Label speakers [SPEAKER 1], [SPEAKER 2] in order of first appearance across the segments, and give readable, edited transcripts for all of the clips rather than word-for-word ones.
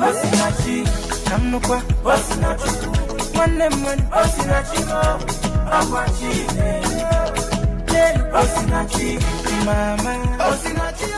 [SPEAKER 1] Osinachi, Namnukwa, Osinachi, one Osinachi, Awachi, Osinachi, Mama, Osinachi.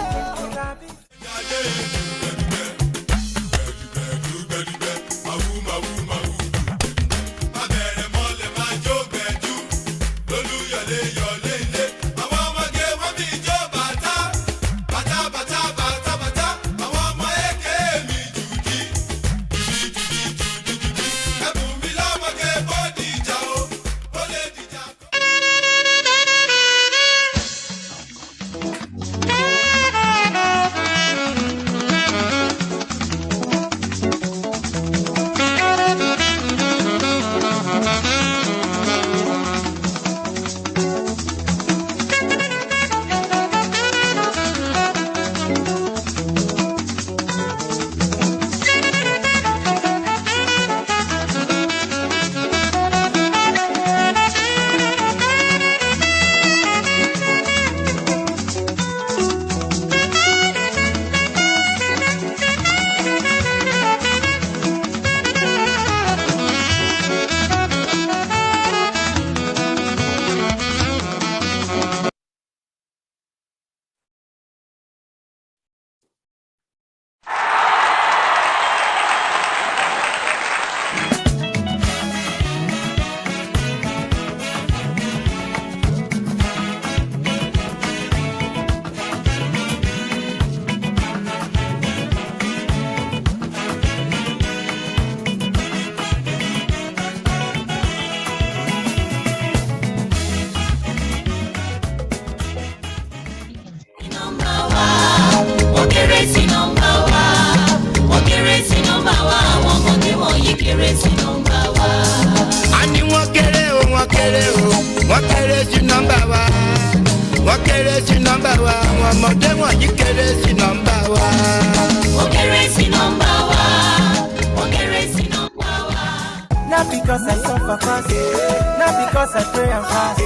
[SPEAKER 1] Not because I suffer fast, not because I pray and fast.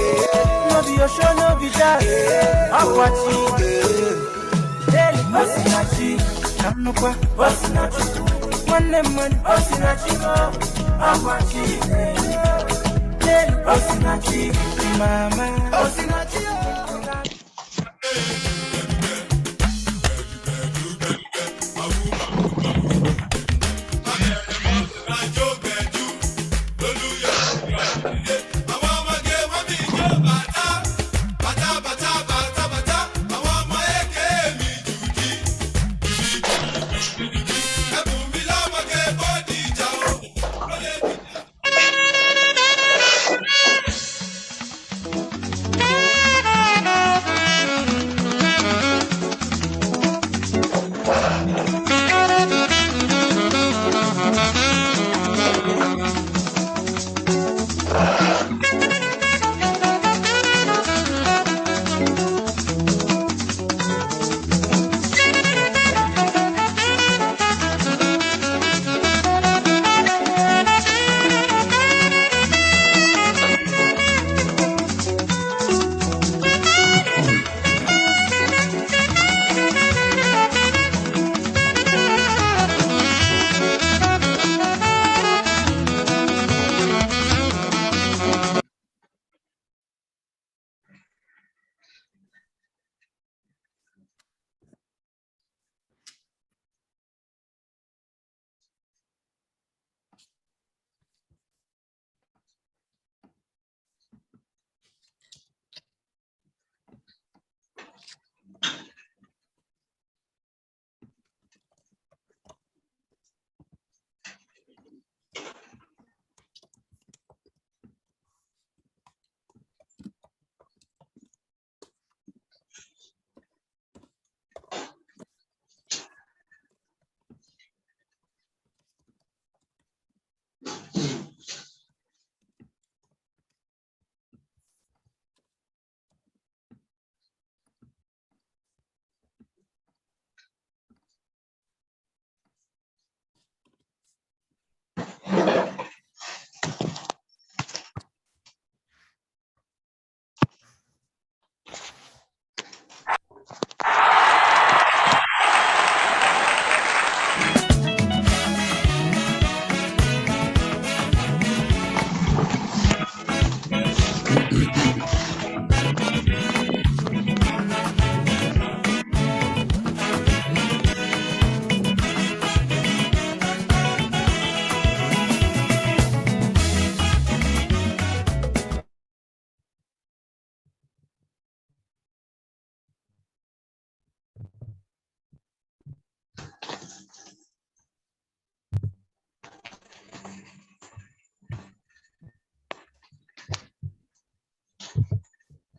[SPEAKER 1] No be your show, no be jazz. Awachi, Osinachi, Namnukwa, Osinachi, one Osinachi, Awachi, Osinachi, Mama, Osinachi.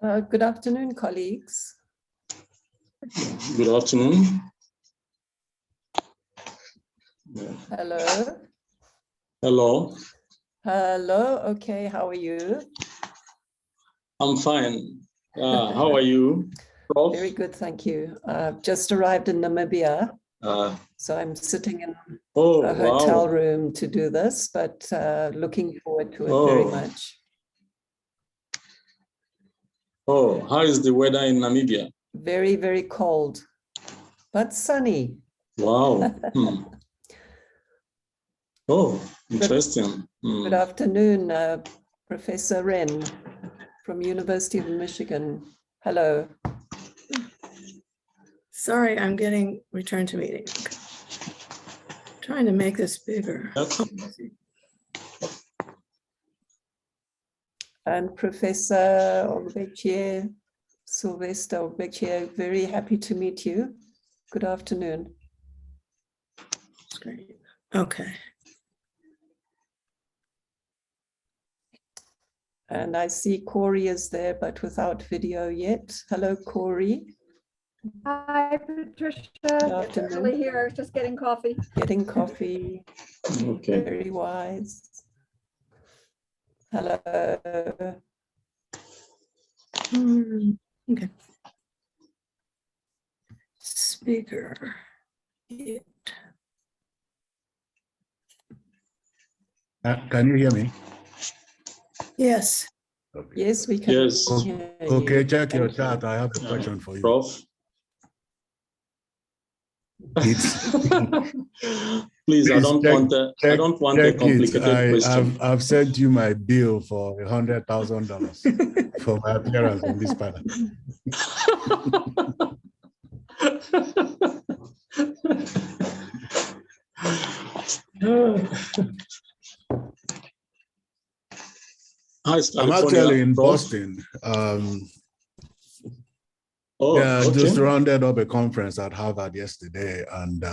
[SPEAKER 2] Good afternoon, colleagues.
[SPEAKER 3] Good afternoon.
[SPEAKER 2] Hello.
[SPEAKER 3] Hello.
[SPEAKER 2] Hello. Okay, how are you?
[SPEAKER 3] I'm fine. How are you, Prof?
[SPEAKER 2] Very good, thank you. I've just arrived in Namibia, so I'm sitting in a hotel room to do this, but looking forward to it very much.
[SPEAKER 3] Oh, how is the weather in Namibia?
[SPEAKER 2] Very, very cold, but sunny.
[SPEAKER 3] Wow. Oh, interesting.
[SPEAKER 2] Good afternoon, Professor Wren from University of Michigan. Hello.
[SPEAKER 4] Sorry, I'm getting return to meeting. Okay. Trying to make this bigger.
[SPEAKER 2] And Professor Okechukwu, Sylvester Okechukwu, very happy to meet you. Good afternoon.
[SPEAKER 4] That's great. Okay.
[SPEAKER 2] And I see Corey is there, but without video yet. Hello, Corey.
[SPEAKER 5] Hi, Patricia. It's early here, just getting coffee.
[SPEAKER 2] Getting coffee.
[SPEAKER 3] Okay.
[SPEAKER 2] Very wise. Hello.
[SPEAKER 4] Okay. Speaker.
[SPEAKER 6] Can you hear me?
[SPEAKER 4] Yes.
[SPEAKER 6] Okay.
[SPEAKER 2] Yes, we can.
[SPEAKER 3] Yes.
[SPEAKER 2] Hear
[SPEAKER 6] Okay,
[SPEAKER 2] you.
[SPEAKER 6] check your chat. I have a question for you.
[SPEAKER 3] Prof.
[SPEAKER 6] It's,
[SPEAKER 3] Please, I don't want a complicated question.
[SPEAKER 6] I've sent you my bill for $100,000 for my appearance on this panel.
[SPEAKER 3] How's
[SPEAKER 6] I'm
[SPEAKER 3] California,
[SPEAKER 6] actually in
[SPEAKER 3] Prof?
[SPEAKER 6] Boston.
[SPEAKER 3] Okay.
[SPEAKER 6] Just rounded up a conference at Harvard yesterday, and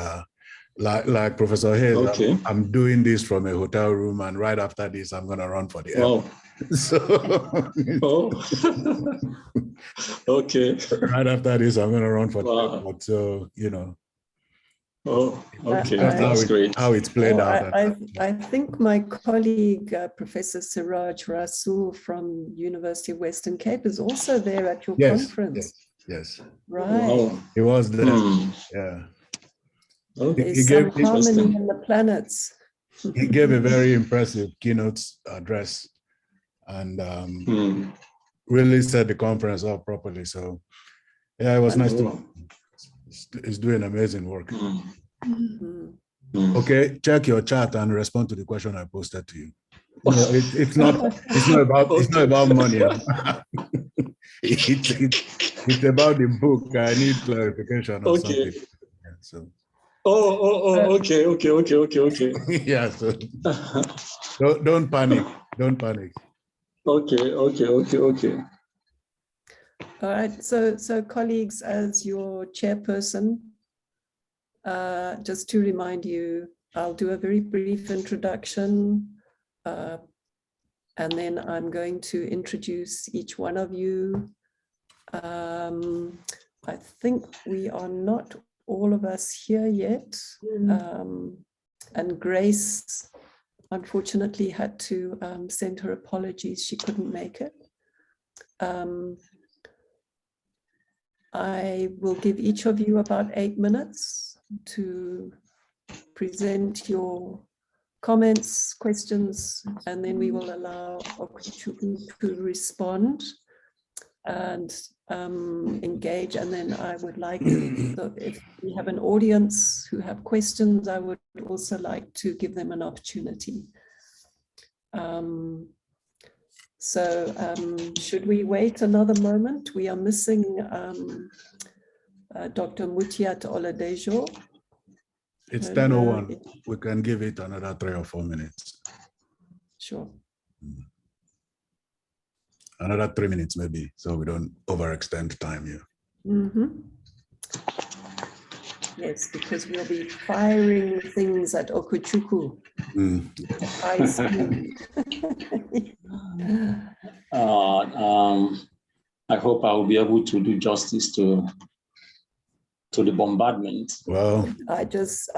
[SPEAKER 6] like Professor Hayes, I'm doing this from a hotel room, and right after this, I'm going to run for the airport. So,
[SPEAKER 3] okay.
[SPEAKER 6] Right after this, I'm going to run for the airport. So, you know.
[SPEAKER 3] Oh, okay.
[SPEAKER 6] That's
[SPEAKER 3] great.
[SPEAKER 6] How it's played out.
[SPEAKER 2] I think my colleague, Professor Siraj Rasul from University of Western Cape is also there at your conference.
[SPEAKER 6] Yes.
[SPEAKER 2] Right.
[SPEAKER 3] Wow.
[SPEAKER 6] He was there. Yeah.
[SPEAKER 3] Okay.
[SPEAKER 2] There's some harmony in the planets.
[SPEAKER 6] He gave a very impressive keynote address and really set the conference up properly. So, yeah, it was nice to. He's doing amazing work. Okay, check your chat and respond to the question I posted to you. No, it's not about money. It's about the book. I need clarification or something. Yeah, so.
[SPEAKER 3] Okay.
[SPEAKER 6] Yeah, so don't panic. Don't panic.
[SPEAKER 3] Okay.
[SPEAKER 2] All right, so colleagues, as your chairperson, just to remind you, I'll do a very brief introduction, and then I'm going to introduce each one of you. I think we are not all of us here yet, and Grace unfortunately had to send her apologies. She couldn't make it. I will give each of you about 8 minutes to present your comments, questions, and then we will allow Okechukwu to respond and engage. And then I would like, if we have an audience who have questions, I would also like to give them an opportunity. Should we wait another moment? We are missing Dr. Mutiat Oladejo.
[SPEAKER 6] It's 10:01. We can give it another 3 or 4 minutes.
[SPEAKER 2] Sure.
[SPEAKER 6] Another 3 minutes maybe, so we don't overextend time here.
[SPEAKER 2] Yes, because we'll be firing things at Okechukwu.
[SPEAKER 3] I hope I will be able to do justice to the bombardment.
[SPEAKER 6] Well,
[SPEAKER 2] I just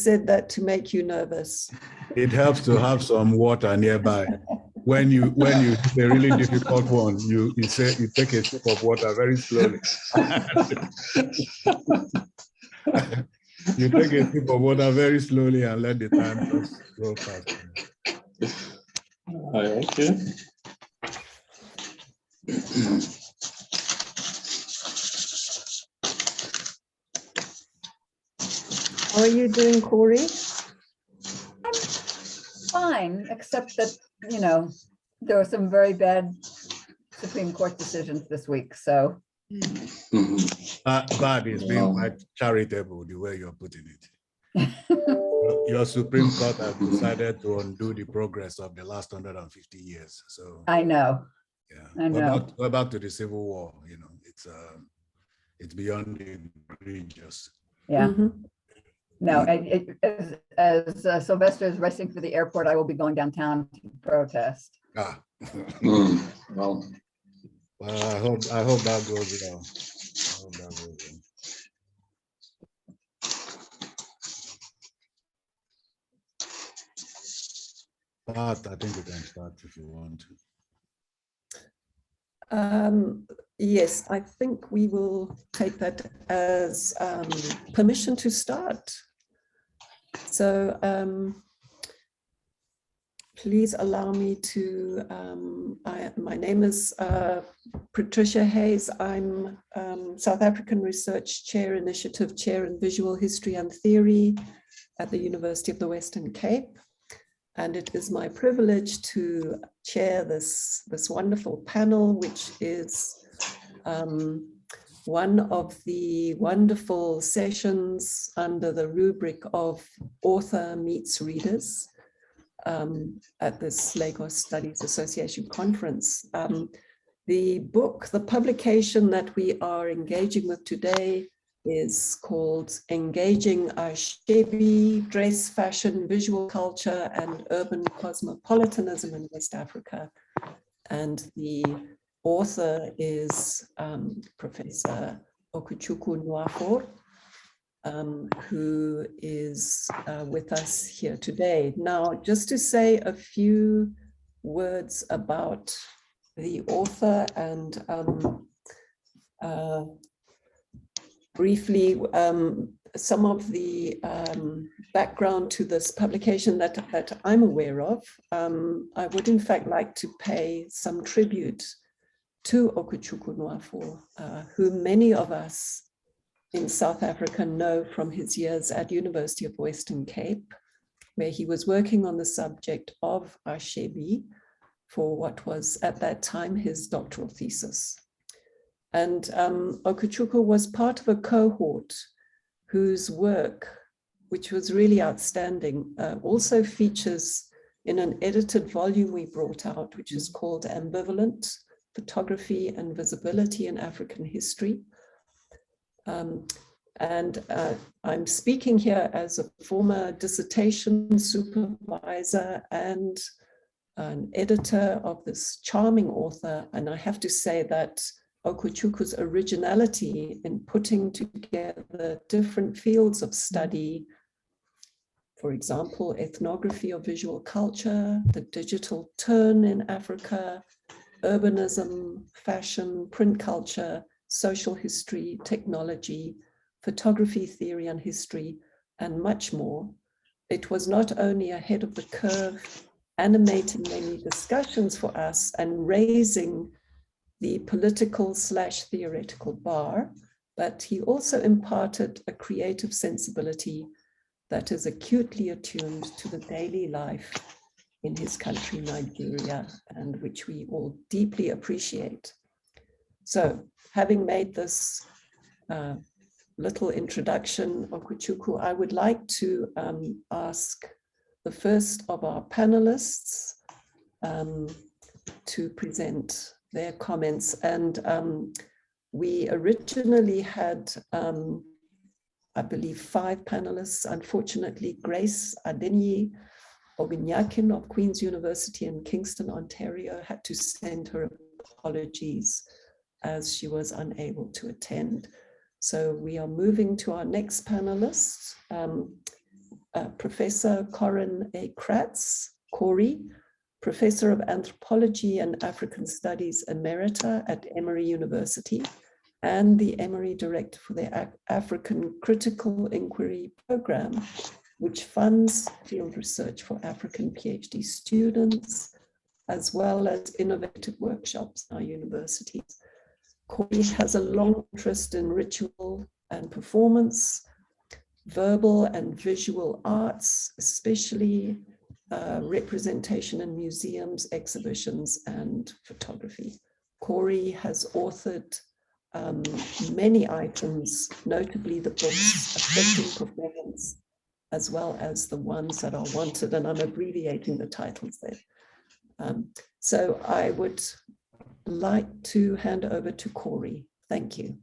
[SPEAKER 2] said that to make you nervous.
[SPEAKER 6] it helps to have some water nearby. When you hit a really difficult one, you take a sip of water very slowly. You take a sip of water very slowly and let the time just go fast.
[SPEAKER 3] Okay.
[SPEAKER 2] How are you doing, Corey?
[SPEAKER 5] Fine, except that, you know, there were some very bad Supreme Court decisions this week, so.
[SPEAKER 6] Bad is being quite charitable the way you're putting it. Your Supreme Court has decided to undo the progress of the last 150 years. So
[SPEAKER 5] I know.
[SPEAKER 6] yeah,
[SPEAKER 5] I know.
[SPEAKER 6] Go back to the Civil War. You know, it's beyond egregious.
[SPEAKER 5] Yeah. No, as Sylvester is racing for the airport, I will be going downtown to protest.
[SPEAKER 3] Well,
[SPEAKER 6] I hope that goes well. I hope that goes well. But I think we can start if you want to.
[SPEAKER 2] Yes, I think we will take that as permission to start. So please allow me to, my name is Patricia Hayes. I'm South African Research Chair, Initiative Chair in Visual History and Theory at the University of the Western Cape. And it is my privilege to chair this wonderful panel, which is one of the wonderful sessions under the rubric of Author Meets Readers at this Lagos Studies Association conference. The publication that we are engaging with today is called Engaging Aso Ebi, Dress, Fashion, Visual Culture and Urban Cosmopolitanism in West Africa. And the author is Professor Okechukwu Nwafor, who is with us here today. Now, just to say a few words about the author and briefly some of the background to this publication that I'm aware of. I would in fact like to pay some tribute to Okechukwu Nwafor, who many of us in South Africa know from his years at University of Western Cape, where he was working on the subject of Aso Ebi for what was at that time his doctoral thesis. And Okechukwu was part of a cohort whose work, which was really outstanding, also features in an edited volume we brought out, which is called Ambivalent: Photography and Visibility in African History. I'm speaking here as a former dissertation supervisor and an editor of this charming author. And I have to say that Okechukwu's originality in putting together different fields of study, for example, ethnography of visual culture, the digital turn in Africa, urbanism, fashion, print culture, social history, technology, photography, theory and history, and much more. It was not only ahead of the curve, animating many discussions for us and raising the political/theoretical bar, but he also imparted a creative sensibility that is acutely attuned to the daily life in his country, Nigeria, and which we all deeply appreciate. So, having made this little introduction of Okechukwu, I would like to ask the first of our panelists to present their comments. And we originally had, I believe, 5 panelists. Unfortunately, Grace Adenyi Ogunyakin of Queen's University in Kingston, Ontario, had to send her apologies as she was unable to attend. So we are moving to our next panelist, Professor Corinne A. Kratz, Corey, Professor of Anthropology and African Studies Emerita at Emory University, and the Emory Director for the African Critical Inquiry Program, which funds field research for African PhD students, as well as innovative workshops in our universities. Corey has a long interest in ritual and performance, verbal and visual arts, especially representation in museums, exhibitions, and photography. Corey has authored many items, notably the books Affecting Performance, as well as the ones that are wanted, and I'm abbreviating the titles there. So I would like to hand over to Corey. Thank you.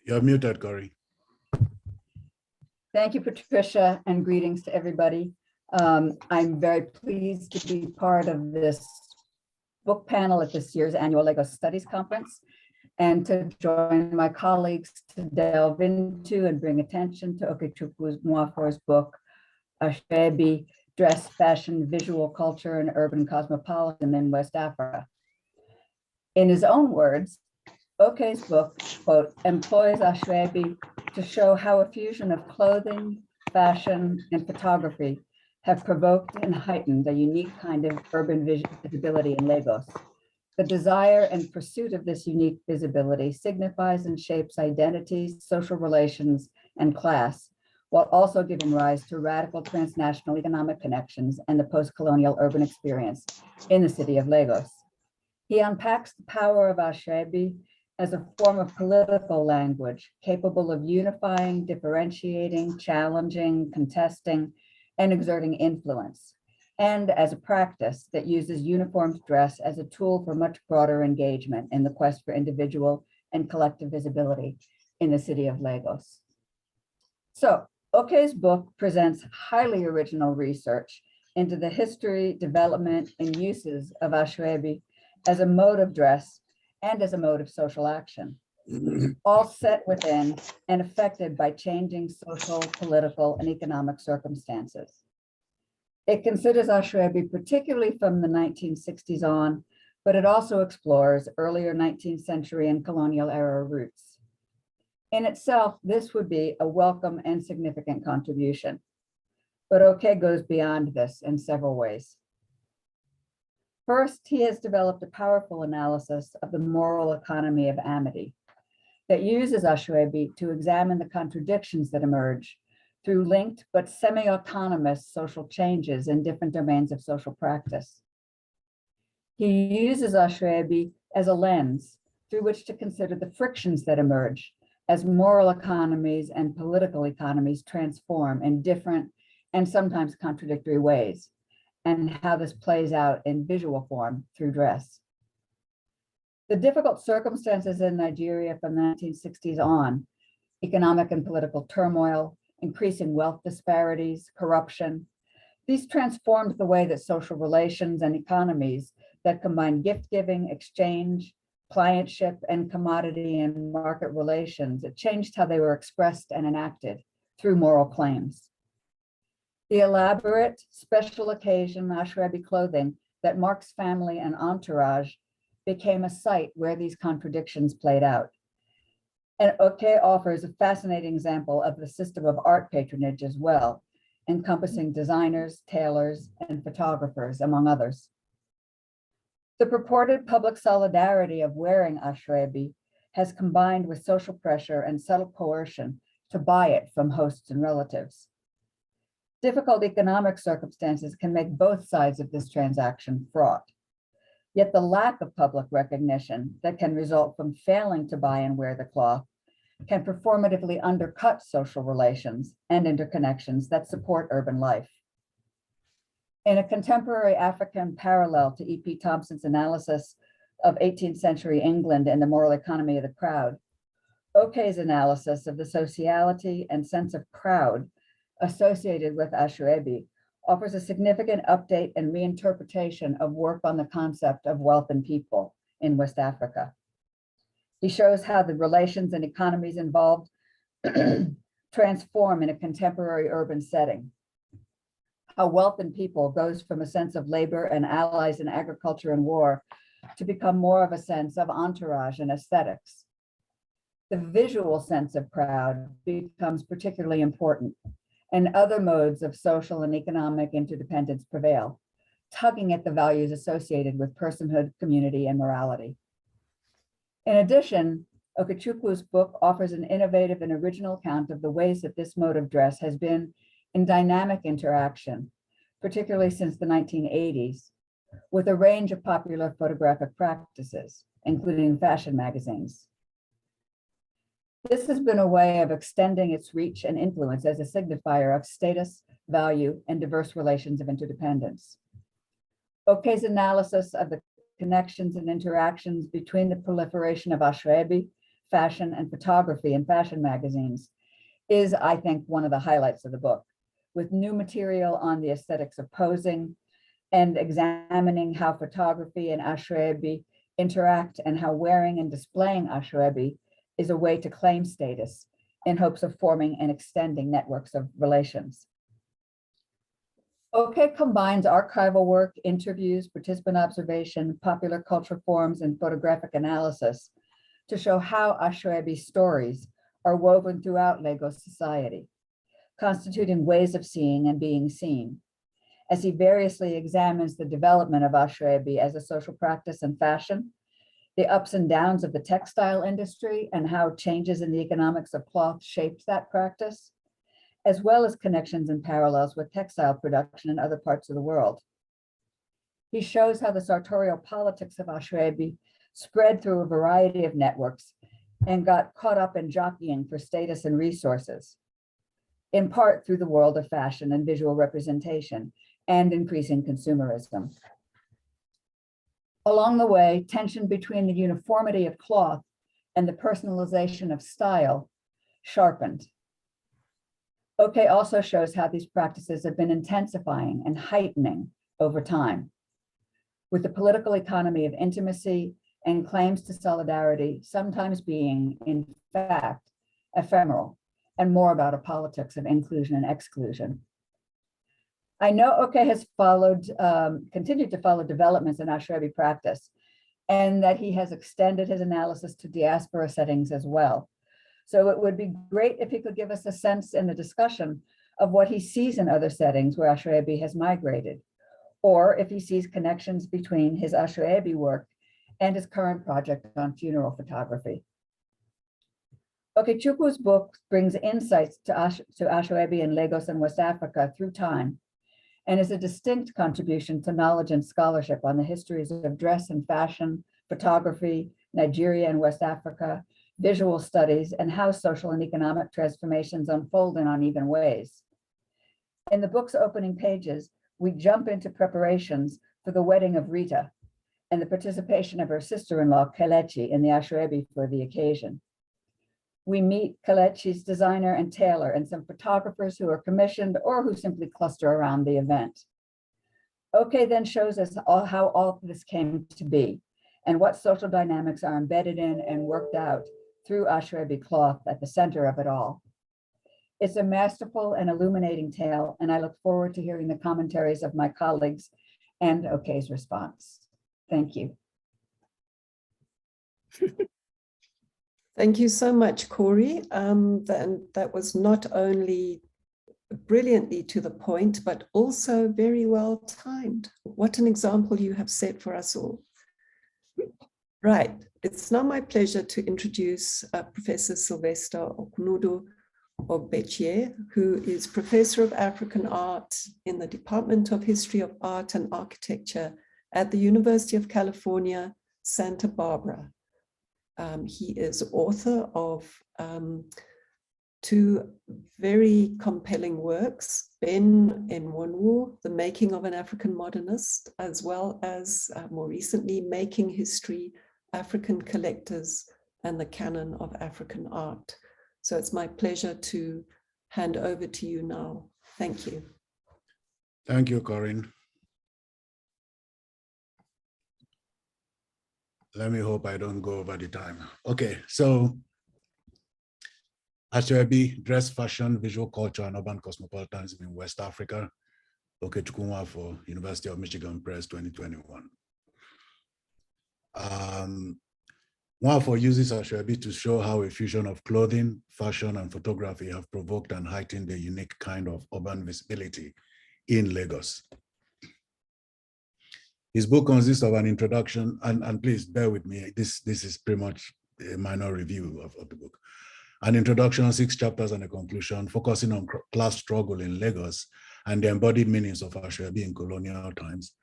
[SPEAKER 6] You're muted, Corey.
[SPEAKER 5] Thank you, Patricia, and greetings to everybody. I'm very pleased to be part of this book panel at this year's annual Lagos Studies Conference, and to join my colleagues to delve into and bring attention to Okechukwu Nwafor's book, Aso Ebi, Dress, Fashion, Visual Culture, and Urban Cosmopolitanism in West Africa. In his own words, Oke's book, quote, employs Aso Ebi to show how a fusion of clothing, fashion, and photography have provoked and heightened a unique kind of urban visibility in Lagos. The desire and pursuit of this unique visibility signifies and shapes identities, social relations, and class, while also giving rise to radical transnational economic connections and the post-colonial urban experience in the city of Lagos. He unpacks the power of Aso Ebi as a form of political language capable of unifying, differentiating, challenging, contesting, and exerting influence, and as a practice that uses uniformed dress as a tool for much broader engagement in the quest for individual and collective visibility in the city of Lagos. So, Oke's book presents highly original research into the history, development, and uses of Aso Ebi as a mode of dress and as a mode of social action, all set within and affected by changing social, political, and economic circumstances. It considers Aso Ebi particularly from the 1960s on, but it also explores earlier 19th century and colonial era roots. In itself, this would be a welcome and significant contribution, but Oke goes beyond this in several ways. First, he has developed a powerful analysis of the moral economy of amity that uses Aso Ebi to examine the contradictions that emerge through linked but semi-autonomous social changes in different domains of social practice. He uses Aso Ebi as a lens through which to consider the frictions that emerge as moral economies and political economies transform in different and sometimes contradictory ways, and how this plays out in visual form through dress. The difficult circumstances in Nigeria from the 1960s on, economic and political turmoil, increasing wealth disparities, corruption, these transformed the way that social relations and economies that combine gift-giving, exchange, clientship, and commodity and market relations, it changed how they were expressed and enacted through moral claims. The elaborate, special occasion Aso Ebi clothing that marks family and entourage became a site where these contradictions played out. And Oke offers a fascinating example of the system of art patronage as well, encompassing designers, tailors, and photographers, among others. The purported public solidarity of wearing Aso Ebi has combined with social pressure and subtle coercion to buy it from hosts and relatives. Difficult economic circumstances can make both sides of this transaction fraught. Yet the lack of public recognition that can result from failing to buy and wear the cloth can performatively undercut social relations and interconnections that support urban life. In a contemporary African parallel to E.P. Thompson's analysis of 18th century England and the moral economy of the crowd, Oke's analysis of the sociality and sense of crowd associated with Aso Ebi offers a significant update and reinterpretation of work on the concept of wealth and people in West Africa. He shows how the relations and economies involved transform in a contemporary urban setting, how wealth and people goes from a sense of labor and allies in agriculture and war to become more of a sense of entourage and aesthetics. The visual sense of crowd becomes particularly important, and other modes of social and economic interdependence prevail, tugging at the values associated with personhood, community, and morality. In addition, Okechukwu's book offers an innovative and original account of the ways that this mode of dress has been in dynamic interaction, particularly since the 1980s, with a range of popular photographic practices, including fashion magazines. This has been a way of extending its reach and influence as a signifier of status, value, and diverse relations of interdependence. Oke's analysis of the connections and interactions between the proliferation of Aso Ebi, fashion, and photography in fashion magazines is, I think, one of the highlights of the book, with new material on the aesthetics of posing and examining how photography and Aso Ebi interact and how wearing and displaying Aso Ebi is a way to claim status in hopes of forming and extending networks of relations. Oke combines archival work, interviews, participant observation, popular culture forums, and photographic analysis to show how Aso Ebi stories are woven throughout Lagos society, constituting ways of seeing and being seen, as he variously examines the development of Aso Ebi as a social practice and fashion, the ups and downs of the textile industry and how changes in the economics of cloth shaped that practice, as well as connections and parallels with textile production in other parts of the world. He shows how the sartorial politics of Aso Ebi spread through a variety of networks and got caught up in jockeying for status and resources, in part through the world of fashion and visual representation and increasing consumerism. Along the way, tension between the uniformity of cloth and the personalization of style sharpened. Oke also shows how these practices have been intensifying and heightening over time, with the political economy of intimacy and claims to solidarity sometimes being, in fact, ephemeral and more about a politics of inclusion and exclusion. I know Oke has continued to follow developments in Aso Ebi practice, and that he has extended his analysis to diaspora settings as well. So it would be great if he could give us a sense in the discussion of what he sees in other settings where Aso Ebi has migrated, or if he sees connections between his Aso Ebi work and his current project on funeral photography. Okechukwu's book brings insights to Aso Ebi in Lagos and West Africa through time, and is a distinct contribution to knowledge and scholarship on the histories of dress and fashion, photography, Nigeria and West Africa, visual studies, and how social and economic transformations unfold in uneven ways. In the book's opening pages, we jump into preparations for the wedding of Rita and the participation of her sister-in-law, Kelechi, in the Aso Ebi for the occasion. We meet Kelechi's designer and tailor and some photographers who are commissioned or who simply cluster around the event. Oke then shows us how all of this came to be and what social dynamics are embedded in and worked out through Aso Ebi cloth at the center of it all. It's a masterful and illuminating tale, and I look forward to hearing the commentaries of my colleagues and Oke's response. Thank you.
[SPEAKER 2] Thank you so much, Corey. That was not only brilliantly to the point, but also very well timed. What an example you have set for us all. Right, it's now my pleasure to introduce Professor Sylvester Okunudu Ogbeche, who is Professor of African Art in the Department of History of Art and Architecture at the University of California, Santa Barbara. He is author of two very compelling works, Ben Enwonwu, The Making of an African Modernist, as well as more recently, Making History, African Collectors and the Canon of African Art. So it's my pleasure to hand over to you now. Thank you.
[SPEAKER 6] Thank you, Corinne. Let me hope I don't go over the time. Okay, so Aso Ebi, dress, fashion, visual culture, and urban cosmopolitanism in West Africa. Okechukwu Nwafor, University of Michigan Press, 2021. Nwafor uses Aso Ebi to show how a fusion of clothing, fashion, and photography have provoked and heightened a unique kind of urban visibility in Lagos. His book consists of an introduction, and please bear with me, this is pretty much a minor review of the book. An introduction, 6 chapters, and a conclusion, focusing on class struggle in Lagos and the embodied meanings of Aso Ebi in colonial times,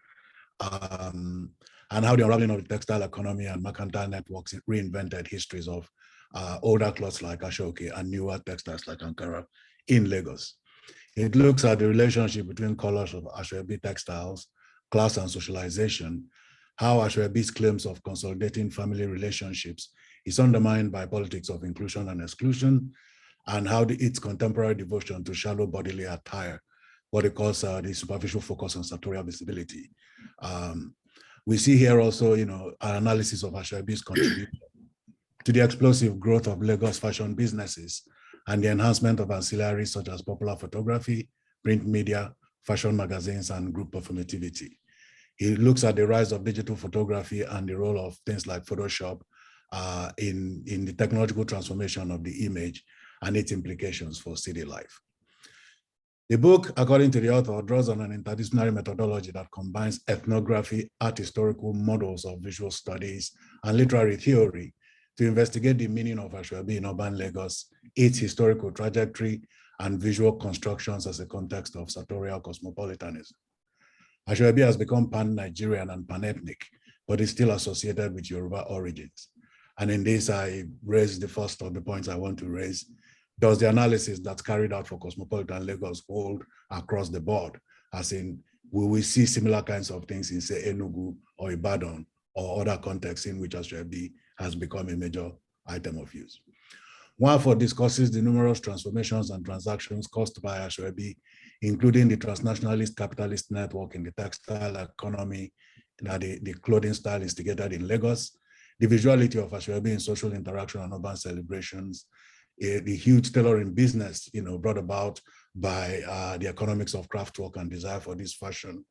[SPEAKER 6] and how the unraveling of the textile economy and mercantile networks reinvented histories of older cloths like Ashoke and newer textiles like Ankara in Lagos. It looks at the relationship between colors of Aso Ebi textiles, class, and socialization, how Aso Ebi's claims of consolidating family relationships is undermined by politics of inclusion and exclusion, and how its contemporary devotion to shallow bodily attire, what it calls the superficial focus on sartorial visibility. We see here also, an analysis of Aso Ebi's contribution to the explosive growth of Lagos fashion businesses and the enhancement of ancillaries such as popular photography, print media, fashion magazines, and group performativity. He looks at the rise of digital photography and the role of things like Photoshop in the technological transformation of the image and its implications for city life. The book, according to the author, draws on an interdisciplinary methodology that combines ethnography, art historical models of visual studies, and literary theory to investigate the meaning of Aso Ebi in urban Lagos, its historical trajectory, and visual constructions as a context of sartorial cosmopolitanism. Aso Ebi has become pan-Nigerian and pan-ethnic, but is still associated with Yoruba origins. And in this, I raised the first of the points I want to raise. Does the analysis that's carried out for Cosmopolitan Lagos hold across the board? As in, will we see similar kinds of things in, say, Enugu or Ibadan or other contexts in which Aso Ebi has become a major item of use? Nwafor discusses the numerous transformations and transactions caused by Aso Ebi, including the transnationalist capitalist network in the textile economy, that the clothing style instigated in Lagos, the visuality of Aso Ebi in social interaction and urban celebrations, the huge tailoring business, brought about by the economics of craft work and desire for this fashion.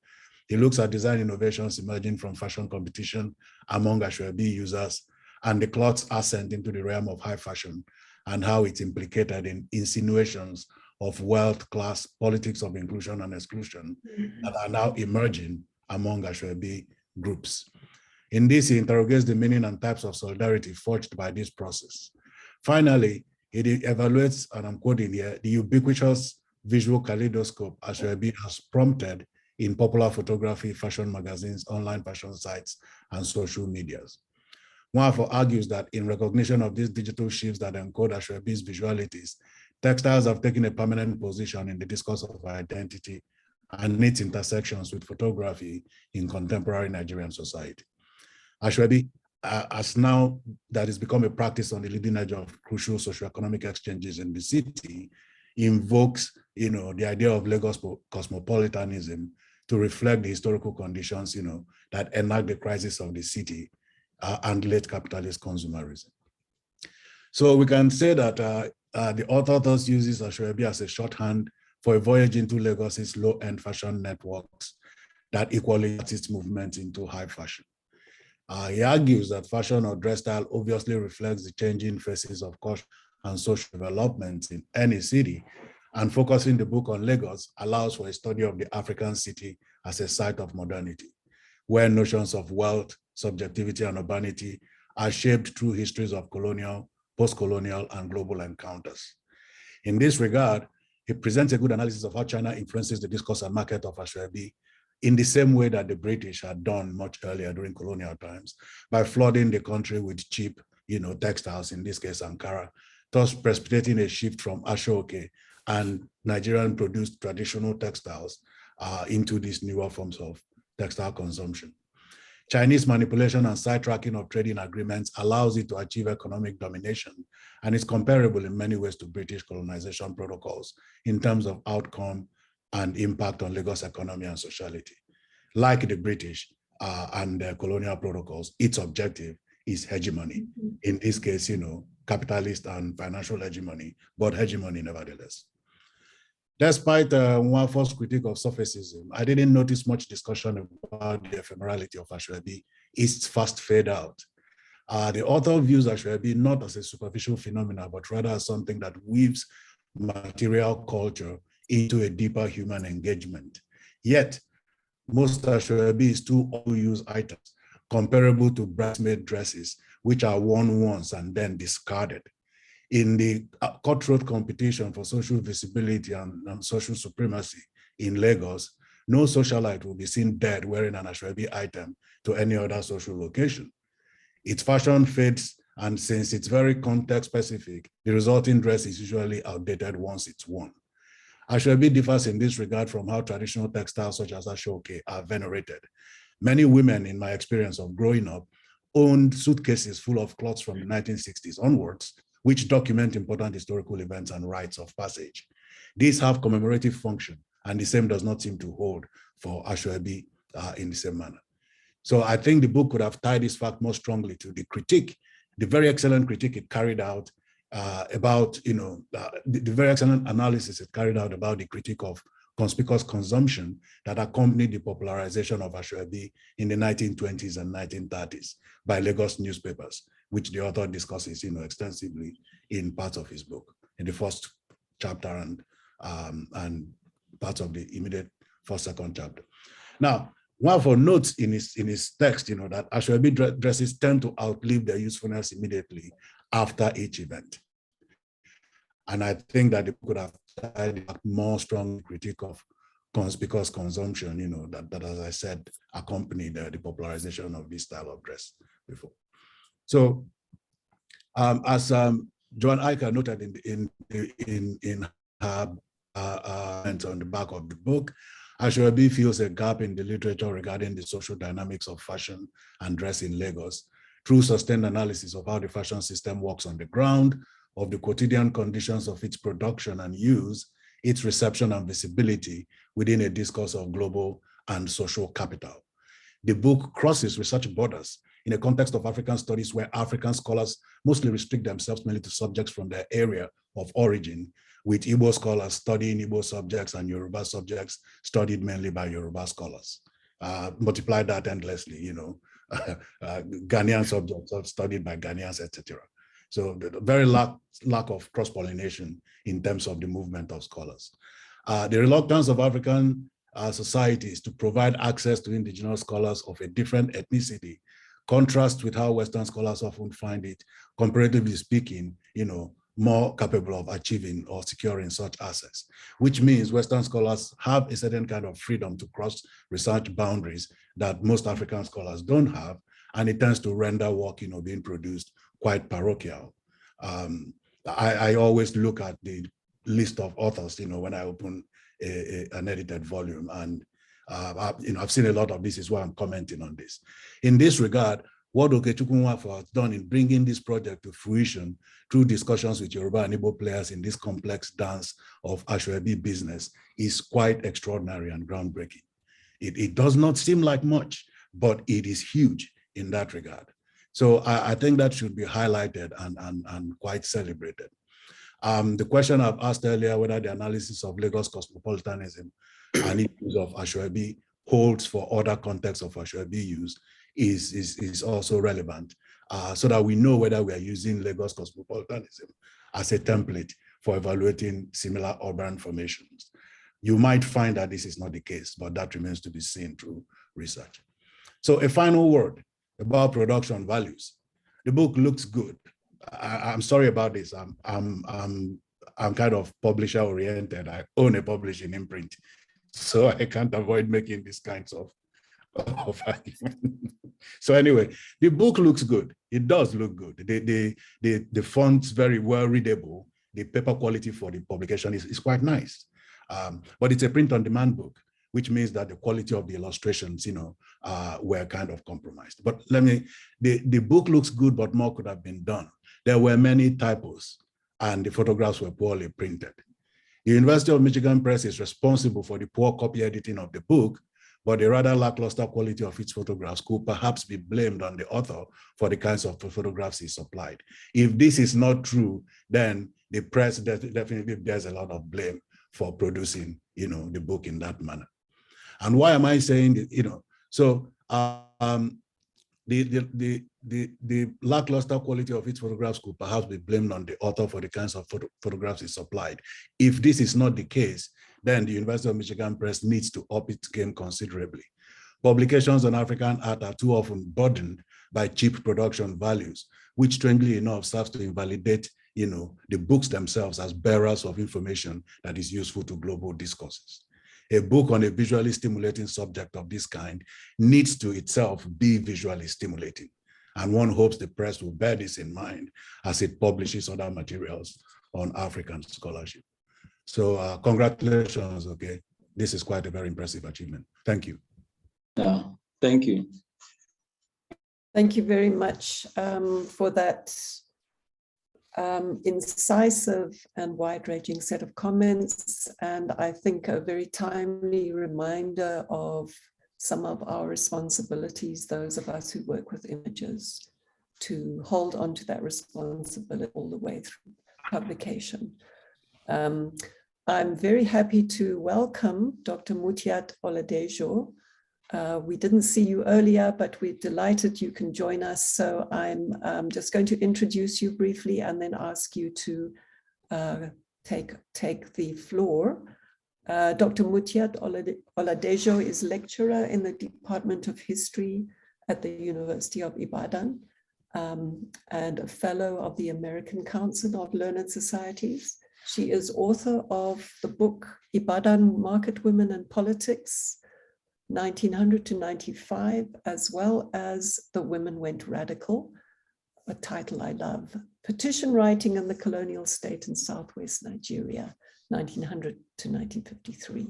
[SPEAKER 6] He looks at design innovations emerging from fashion competition among Aso Ebi users and the cloth's ascent into the realm of high fashion and how it's implicated in insinuations of wealth, class, politics of inclusion and exclusion that are now emerging among Aso Ebi groups. In this, he interrogates the meaning and types of solidarity forged by this process. Finally, it evaluates, and I'm quoting here, the ubiquitous visual kaleidoscope Aso Ebi has prompted in popular photography, fashion magazines, online fashion sites, and social medias. Nwafor argues that in recognition of these digital shifts that encode Aso Ebi's visualities, textiles have taken a permanent position in the discourse of identity and its intersections with photography in contemporary Nigerian society. Aso Ebi, as now that has become a practice on the leading edge of crucial socioeconomic exchanges in the city, invokes, the idea of Lagos cosmopolitanism to reflect the historical conditions, that enact the crisis of the city and late capitalist consumerism. So we can say that the author thus uses Aso Ebi as a shorthand for a voyage into Lagos's low-end fashion networks that equally its movement into high fashion. He argues that fashion or dress style obviously reflects the changing phases of culture and social development in any city, and focusing the book on Lagos allows for a study of the African city as a site of modernity, where notions of wealth, subjectivity, and urbanity are shaped through histories of colonial, post-colonial, and global encounters. In this regard, he presents a good analysis of how China influences the discourse and market of Aso Ebi in the same way that the British had done much earlier during colonial times, by flooding the country with cheap, textiles, in this case, Ankara, thus precipitating a shift from Ashoke and Nigerian-produced traditional textiles into these newer forms of textile consumption. Chinese manipulation and sidetracking of trading agreements allows it to achieve economic domination and is comparable in many ways to British colonization protocols in terms of outcome, and impact on Lagos economy and sociality. Like the British and their colonial protocols, its objective is hegemony. In this case, capitalist and financial hegemony, but hegemony nevertheless. Despite Nwafor's critique of surfacism, I didn't notice much discussion about the ephemerality of Aso Ebi. It's fast fade out. The author views Aso Ebi not as a superficial phenomenon, but rather as something that weaves material culture into a deeper human engagement. Yet, most Aso Ebi is two all-use items, comparable to bridesmaid dresses, which are worn once and then discarded. In the cutthroat competition for social visibility and social supremacy in Lagos, no socialite will be seen dead wearing an Aso Ebi item to any other social location. Its fashion fades, and since it's very context specific, the resulting dress is usually outdated once it's worn. Aso Ebi differs in this regard from how traditional textiles such as ashoke are venerated. Many women, in my experience of growing up, owned suitcases full of clothes from the 1960s onwards, which document important historical events and rites of passage. These have commemorative function, and the same does not seem to hold for Aso Ebi in the same manner. So I think the book could have tied this fact more strongly to the critique, the very excellent critique it carried out about, the very excellent analysis it carried out about the critique of conspicuous consumption that accompanied the popularization of Aso Ebi in the 1920s and 1930s by Lagos newspapers, which the author discusses, extensively in parts of his book, in the first chapter and parts of the immediate second chapter. Now, Nwafor notes in his text, that Aso Ebi dresses tend to outlive their usefulness immediately after each event. And I think that it could have tied a more strong critique of conspicuous consumption, that as I said, accompanied the popularization of this style of dress before. So, as Joan Iker noted in her on the back of the book, Aso Ebi fills a gap in the literature regarding the social dynamics of fashion and dress in Lagos through sustained analysis of how the fashion system works on the ground, of the quotidian conditions of its production and use, its reception and visibility within a discourse of global and social capital. The book crosses research borders in a context of African studies where African scholars mostly restrict themselves mainly to subjects from their area of origin, with Igbo scholars studying Igbo subjects and Yoruba subjects studied mainly by Yoruba scholars. Multiply that endlessly, Ghanaian subjects are studied by Ghanaians, etc. So the very lack of cross-pollination in terms of the movement of scholars. The reluctance of African societies to provide access to indigenous scholars of a different ethnicity contrasts with how Western scholars often find it, comparatively speaking, more capable of achieving or securing such access, which means Western scholars have a certain kind of freedom to cross research boundaries that most African scholars don't have, and it tends to render work, being produced quite parochial. I always look at the list of authors, when I open an edited volume, and I've seen a lot of this, is why I'm commenting on this. In this regard, what Okechukwu has done in bringing this project to fruition through discussions with Yoruba and Igbo players in this complex dance of Aso Ebi business is quite extraordinary and groundbreaking. It does not seem like much, but it is huge in that regard. So I think that should be highlighted and quite celebrated. The question I've asked earlier, whether the analysis of Lagos cosmopolitanism and issues of Aso Ebi holds for other contexts of Aso Ebi use, is also relevant, so that we know whether we are using Lagos cosmopolitanism as a template for evaluating similar urban formations. You might find that this is not the case, but that remains to be seen through research. So a final word about production values. The book looks good. I'm sorry about this. I'm kind of publisher oriented. I own a publishing imprint, so I can't avoid making these kinds of argument. So anyway, the book looks good. It does look good. The font's very well readable. The paper quality for the publication is quite nice. But it's a print-on-demand book, which means that the quality of the illustrations, were kind of compromised. But the book looks good, but more could have been done. There were many typos, and the photographs were poorly printed. The University of Michigan Press is responsible for the poor copy editing of the book, but the rather lackluster quality of its photographs could perhaps be blamed on the author for the kinds of photographs he supplied. If this is not true, then the press definitely bears a lot of blame for producing, the book in that manner. And why am I saying that, so the lackluster quality of its photographs could perhaps be blamed on the author for the kinds of photographs he supplied. If this is not the case, then the University of Michigan Press needs to up its game considerably. Publications on African art are too often burdened by cheap production values, which strangely enough serves to invalidate, the books themselves as bearers of information that is useful to global discourses. A book on a visually stimulating subject of this kind needs to itself be visually stimulating. And one hopes the press will bear this in mind as it publishes other materials on African scholarship. So congratulations, okay? This is quite a very impressive achievement. Thank you.
[SPEAKER 3] Yeah, thank you.
[SPEAKER 2] Thank you very much for that incisive and wide-ranging set of comments, and I think a very timely reminder of some of our responsibilities, those of us who work with images, to hold on to that responsibility all the way through publication. I'm very happy to welcome Dr. Mutiat Oladejo. We didn't see you earlier, but we're delighted you can join us. So I'm just going to introduce you briefly and then ask you to take the floor. Dr. Mutiat Oladejo is lecturer in the Department of History at the University of Ibadan and a fellow of the American Council of Learned Societies. She is author of the book Ibadan Market Women and Politics, 1900 to 95, as well as The Women Went Radical, a title I love, Petition Writing in the Colonial State in Southwest Nigeria, 1900 to 1953.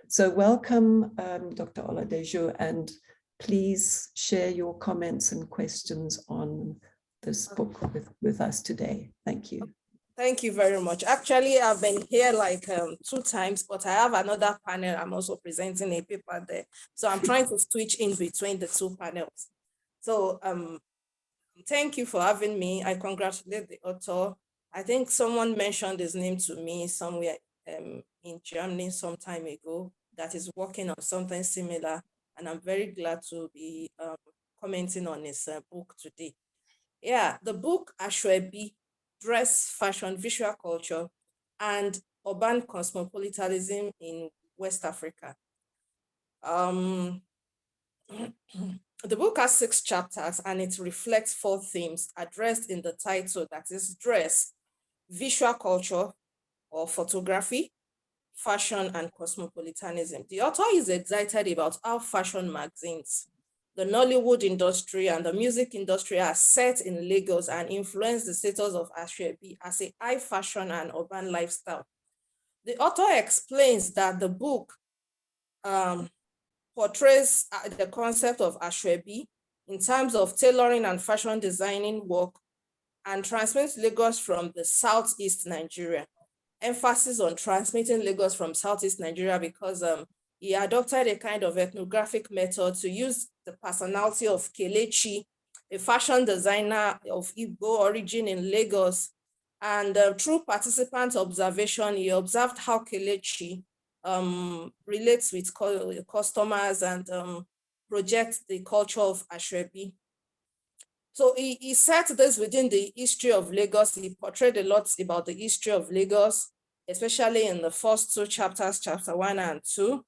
[SPEAKER 2] So welcome, Dr. Oladejo, and please share your comments and questions on this book with us today. Thank you.
[SPEAKER 7] Thank you very much. Actually, I've been here like 2 times, but I have another panel. I'm also presenting a paper there. So I'm trying to switch in between the 2 panels. So thank you for having me. I congratulate the author. I think someone mentioned his name to me somewhere in Germany some time ago that is working on something similar. And I'm very glad to be commenting on his book today. Yeah, the book Aso Ebi, Dress, Fashion, Visual Culture, and Urban Cosmopolitanism in West Africa. The book has 6 chapters and it reflects 4 themes addressed in the title, that is dress, visual culture or photography, fashion, and cosmopolitanism. The author is excited about how fashion magazines, the Nollywood industry, and the music industry are set in Lagos and influence the status of Aso Ebi as a high fashion and urban lifestyle. The author explains that the book portrays the concept of Aso Ebi in terms of tailoring and fashion designing work and transmits Lagos from the Southeast Nigeria. Emphasis on transmitting Lagos from Southeast Nigeria because he adopted a kind of ethnographic method to use the personality of Kelechi, a fashion designer of Igbo origin in Lagos. And through participant observation, he observed how Kelechi relates with customers and projects the culture of Aso Ebi. So he set this within the history of Lagos. He portrayed a lot about the history of Lagos, especially in the first 2 chapters, chapter 1 and 2.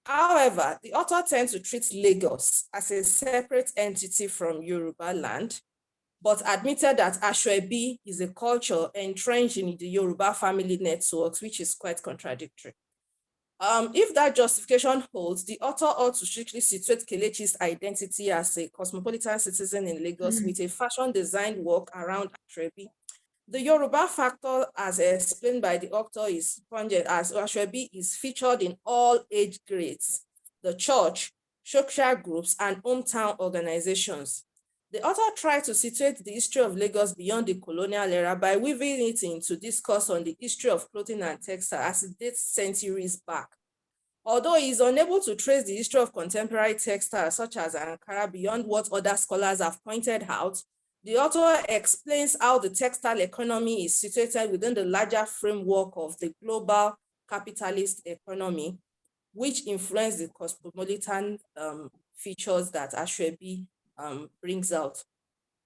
[SPEAKER 7] However, the author tends to treat Lagos as a separate entity from Yoruba land, but admitted that Aso Ebi is a culture entrenched in the Yoruba family networks, which is quite contradictory. If that justification holds, the author ought to strictly situate Kelechi's identity as a cosmopolitan citizen in Lagos with a fashion design work around Aso Ebi. The Yoruba factor, as explained by the author, is pungent as Aso Ebi is featured in all age grades, the church, social groups, and hometown organizations. The author tried to situate the history of Lagos beyond the colonial era by weaving it into discourse on the history of clothing and textile as it dates centuries back. Although he is unable to trace the history of contemporary textiles such as Ankara beyond what other scholars have pointed out, the author explains how the textile economy is situated within the larger framework of the global capitalist economy, which influence the cosmopolitan features that Aso Ebi brings out.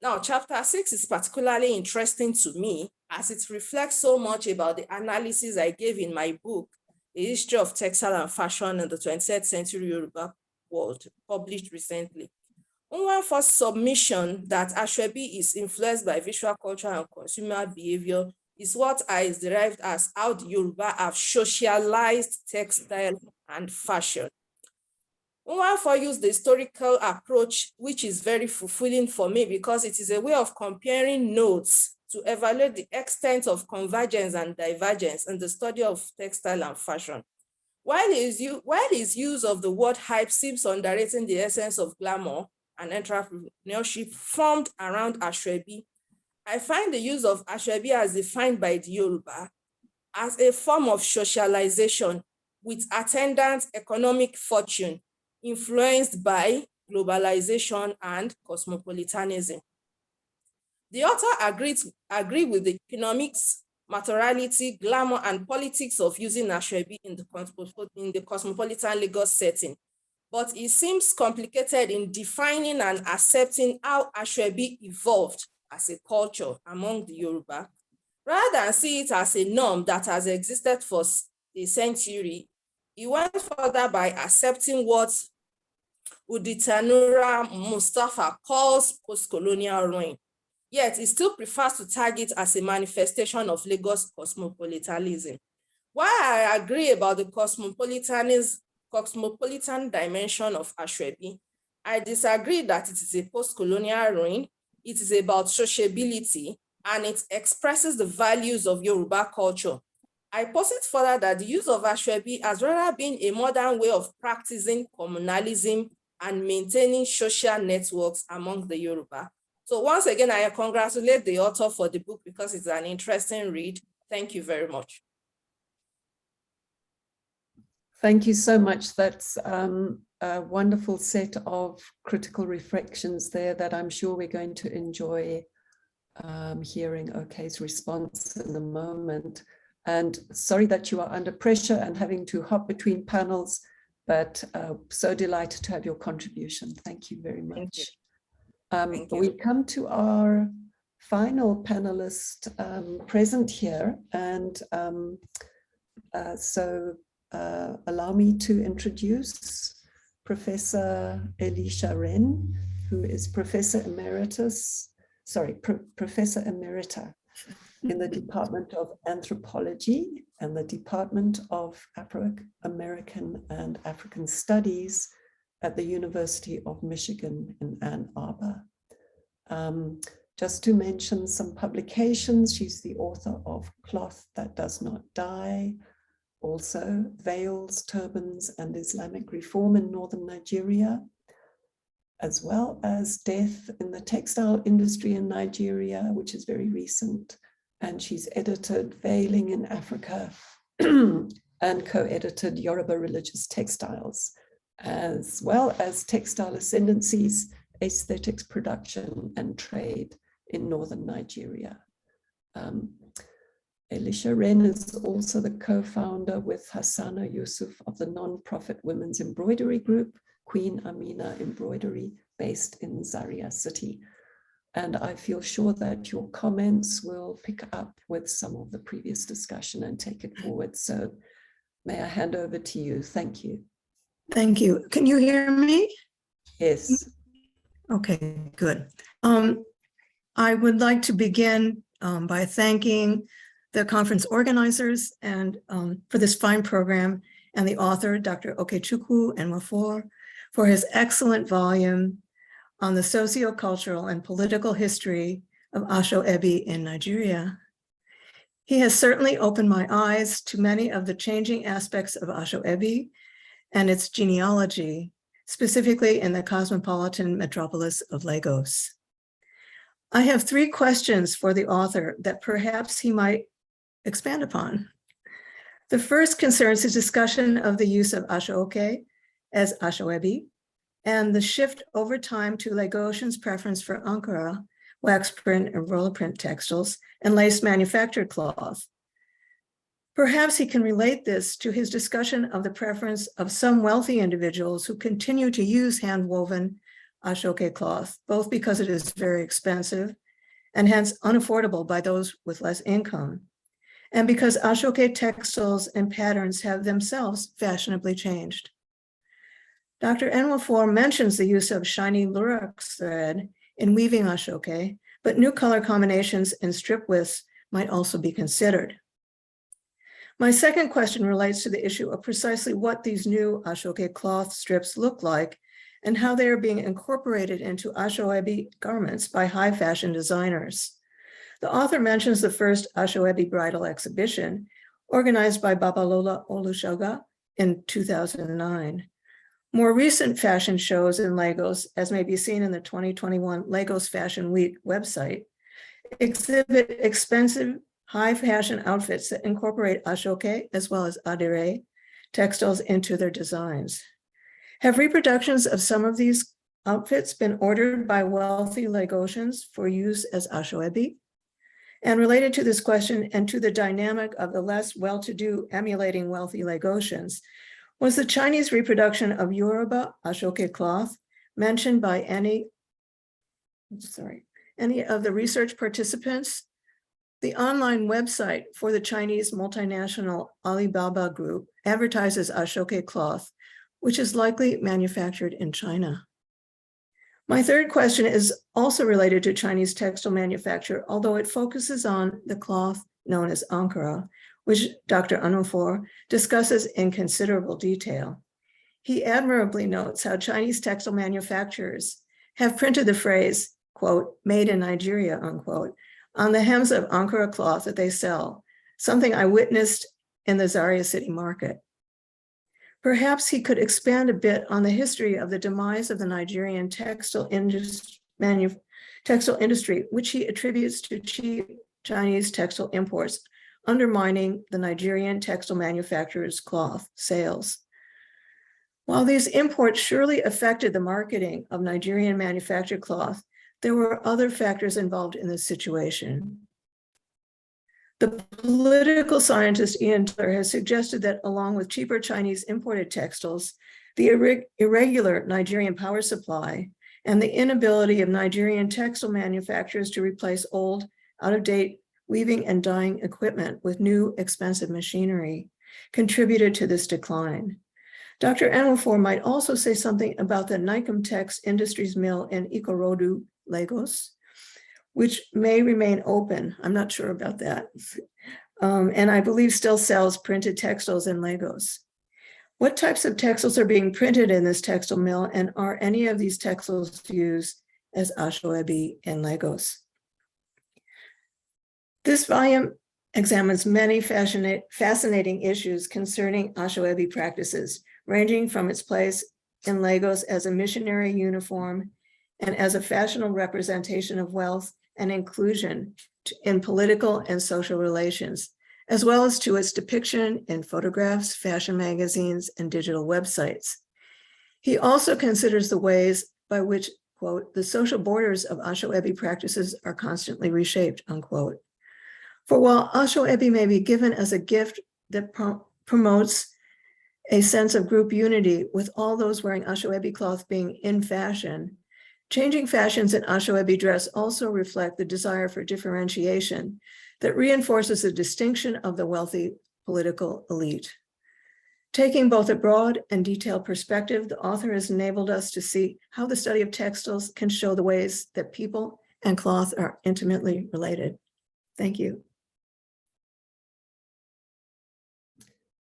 [SPEAKER 7] Now, chapter 6 is particularly interesting to me as it reflects so much about the analysis I gave in my book, The History of Textile and Fashion in the 20th Century Yoruba World, published recently. Nwafor's submission that Aso Ebi is influenced by visual culture and consumer behavior is what I derived as how the Yoruba have socialized textile and fashion. Nwafor used the historical approach, which is very fulfilling for me because it is a way of comparing notes to evaluate the extent of convergence and divergence in the study of textile and fashion. While his use of the word hype seems underrating the essence of glamour and entrepreneurship formed around Aso Ebi, I find the use of Aso Ebi as defined by the Yoruba as a form of socialization with attendant economic fortune influenced by globalization and cosmopolitanism. The author agreed with the economics, materiality, glamour, and politics of using Aso Ebi in the cosmopolitan Lagos setting, but it seems complicated in defining and accepting how Aso Ebi evolved as a culture among the Yoruba, rather than see it as a norm that has existed for a century. He went further by accepting what Uditanura Mustafa calls post-colonial ruin. Yet he still prefers to tag it as a manifestation of Lagos cosmopolitanism. While I agree about the cosmopolitan dimension of Aso Ebi, I disagree that it is a post-colonial ruin. It is about sociability and it expresses the values of Yoruba culture. I posit further that the use of Aso Ebi has rather been a modern way of practicing communalism and maintaining social networks among the Yoruba. So once again, I congratulate the author for the book because it's an interesting read. Thank you very much.
[SPEAKER 2] Thank you so much. That's a wonderful set of critical reflections there that I'm sure we're going to enjoy hearing Ok's response in a moment. And sorry that you are under pressure and having to hop between panels, but so delighted to have your contribution. Thank you very much. We come to our final panelist present here, and allow me to introduce Professor Elisha Wren, who is Professor Emerita in the Department of Anthropology and the Department of Afro-American and African Studies at the University of Michigan in Ann Arbor. Just to mention some publications, she's the author of Cloth That Does Not Die, also Veils, Turbans, and Islamic Reform in Northern Nigeria, as well as Death in the Textile Industry in Nigeria, which is very recent. And she's edited Veiling in Africa and co-edited Yoruba Religious Textiles, as well as Textile Ascendancies, Aesthetics, Production, and Trade in Northern Nigeria. Elisha Wren is also the co-founder with Hassana Yusuf of the non-profit women's embroidery group, Queen Amina Embroidery, based in Zaria City. And I feel sure that your comments will pick up with some of the previous discussion and take it forward. So may I hand over to you? Thank you.
[SPEAKER 4] Thank you. Can you hear me?
[SPEAKER 2] Yes.
[SPEAKER 4] Okay, good. I would like to begin by thanking the conference organizers and for this fine program, and the author, Dr. Okechukwu and Nwafor, for his excellent volume on the socio-cultural and political history of Aso Ebi in Nigeria. He has certainly opened my eyes to many of the changing aspects of Aso Ebi and its genealogy, specifically in the cosmopolitan metropolis of Lagos. I have 3 questions for the author that perhaps he might expand upon. The first concerns his discussion of the use of Aso as Aso Ebi and the shift over time to Lagosian's preference for Ankara, wax print and roller print textiles, and lace manufactured cloth. Perhaps he can relate this to his discussion of the preference of some wealthy individuals who continue to use hand-woven Ashoke cloth, both because it is very expensive and hence unaffordable by those with less income, and because Ashoke textiles and patterns have themselves fashionably changed. Dr. Nwafor mentions the use of shiny lurex thread in weaving Ashoke, but new color combinations and strip widths might also be considered. My second question relates to the issue of precisely what these new Ashoke cloth strips look like and how they are being incorporated into Aso Ebi garments by high fashion designers. The author mentions the first Aso Ebi bridal exhibition organized by Babalola Olusoga in 2009. More recent fashion shows in Lagos, as may be seen in the 2021 Lagos Fashion Week website, exhibit expensive high fashion outfits that incorporate Ashoke as well as Adire textiles into their designs. Have reproductions of some of these outfits been ordered by wealthy Lagosians for use as Aso Ebi? And related to this question and to the dynamic of the less well-to-do emulating wealthy Lagosians, was the Chinese reproduction of Yoruba Ashoke cloth mentioned by any of the research participants? The online website for the Chinese multinational Alibaba Group advertises Ashoke cloth, which is likely manufactured in China. My third question is also related to Chinese textile manufacture, although it focuses on the cloth known as Ankara, which Dr. Nwafor discusses in considerable detail. He admirably notes how Chinese textile manufacturers have printed the phrase, quote, made in Nigeria, unquote, on the hems of Ankara cloth that they sell, something I witnessed in the Zaria City Market. Perhaps he could expand a bit on the history of the demise of the Nigerian textile industry, which he attributes to cheap Chinese textile imports, undermining the Nigerian textile manufacturers' cloth sales. While these imports surely affected the marketing of Nigerian manufactured cloth, there were other factors involved in this situation. The political scientist Ian Tiller has suggested that along with cheaper Chinese imported textiles, the irregular Nigerian power supply and the inability of Nigerian textile manufacturers to replace old, out-of-date weaving and dyeing equipment with new expensive machinery contributed to this decline. Dr. Nwafor might also say something about the Nikomtex Industries mill in Ikorodu, Lagos, which may remain open. I'm not sure about that. And I believe still sells printed textiles in Lagos. What types of textiles are being printed in this textile mill, and are any of these textiles used as Aso Ebi in Lagos? This volume examines many fascinating issues concerning Aso Ebi practices, ranging from its place in Lagos as a missionary uniform and as a fashionable representation of wealth and inclusion in political and social relations, as well as to its depiction in photographs, fashion magazines, and digital websites. He also considers the ways by which, quote, the social borders of Aso Ebi practices are constantly reshaped, unquote. For while Aso Ebi may be given as a gift that promotes a sense of group unity, with all those wearing Aso Ebi cloth being in fashion, changing fashions in Aso Ebi dress also reflect the desire for differentiation that reinforces the distinction of the wealthy political elite. Taking both a broad and detailed perspective, the author has enabled us to see how the study of textiles can show the ways that people and cloth are intimately related. Thank you.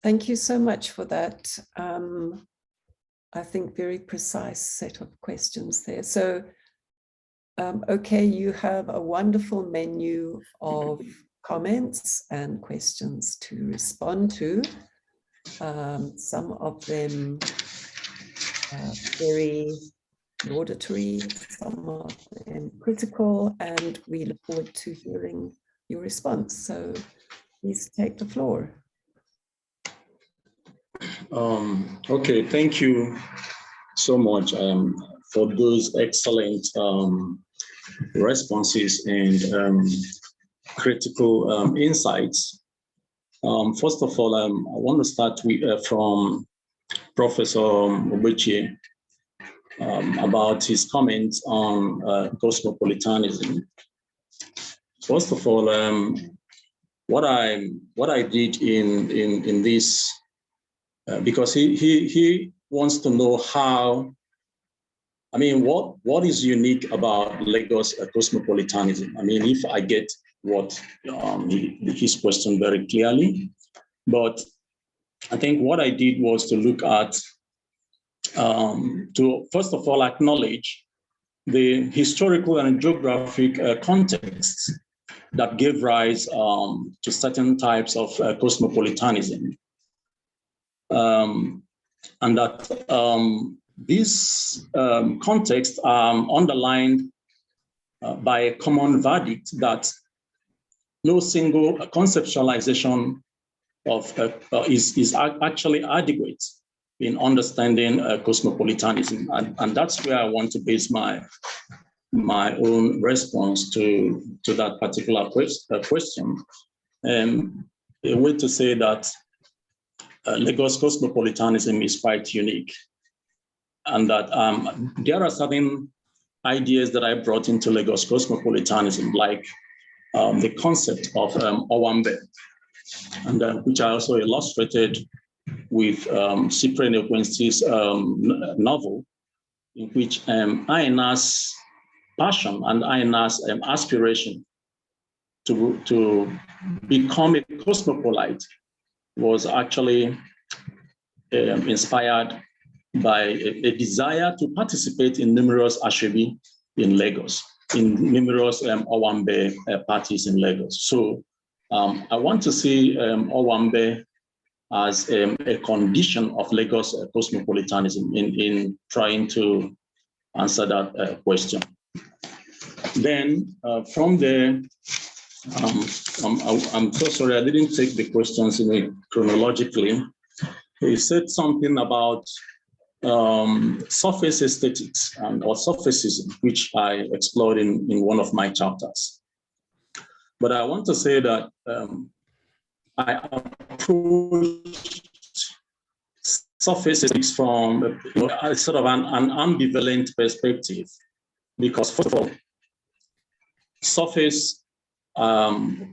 [SPEAKER 2] Thank you so much for that. I think very precise set of questions there. So, okay, you have a wonderful menu of comments and questions to respond to. Some of them very laudatory, some are critical, and we look forward to hearing your response. So please take the floor.
[SPEAKER 3] Okay, thank you so much for those excellent responses and critical insights. First of all, I want to start with, from Professor Obechi about his comments on cosmopolitanism. First of all, what I did in this, because he wants to know how, I mean, what is unique about Lagos cosmopolitanism? I mean, if I get what his question very clearly, but I think what I did was to look at, to first of all acknowledge the historical and geographic contexts that gave rise to certain types of cosmopolitanism. And that these contexts are underlined by a common verdict that no single conceptualization of is actually adequate in understanding cosmopolitanism, and that's where I want to base my own response to that particular question. A way to say that Lagos cosmopolitanism is quite unique, and that there are certain ideas that I brought into Lagos cosmopolitanism, like the concept of Owambe, and which I also illustrated with Cyprian Ekwensi's novel, in which Aina's passion and Aina's aspiration to become a cosmopolite was actually inspired by a desire to participate in numerous Asoebi in Lagos, in numerous Owambe parties in Lagos. So I want to see Owambe as a condition of Lagos cosmopolitanism in trying to answer that question. Then from there, I'm so sorry, I didn't take the questions chronologically. He said something about surface aesthetics or surfacism, which I explored in one of my chapters. But I want to say that I approached surface aesthetics from sort of an ambivalent perspective, because first of all, surface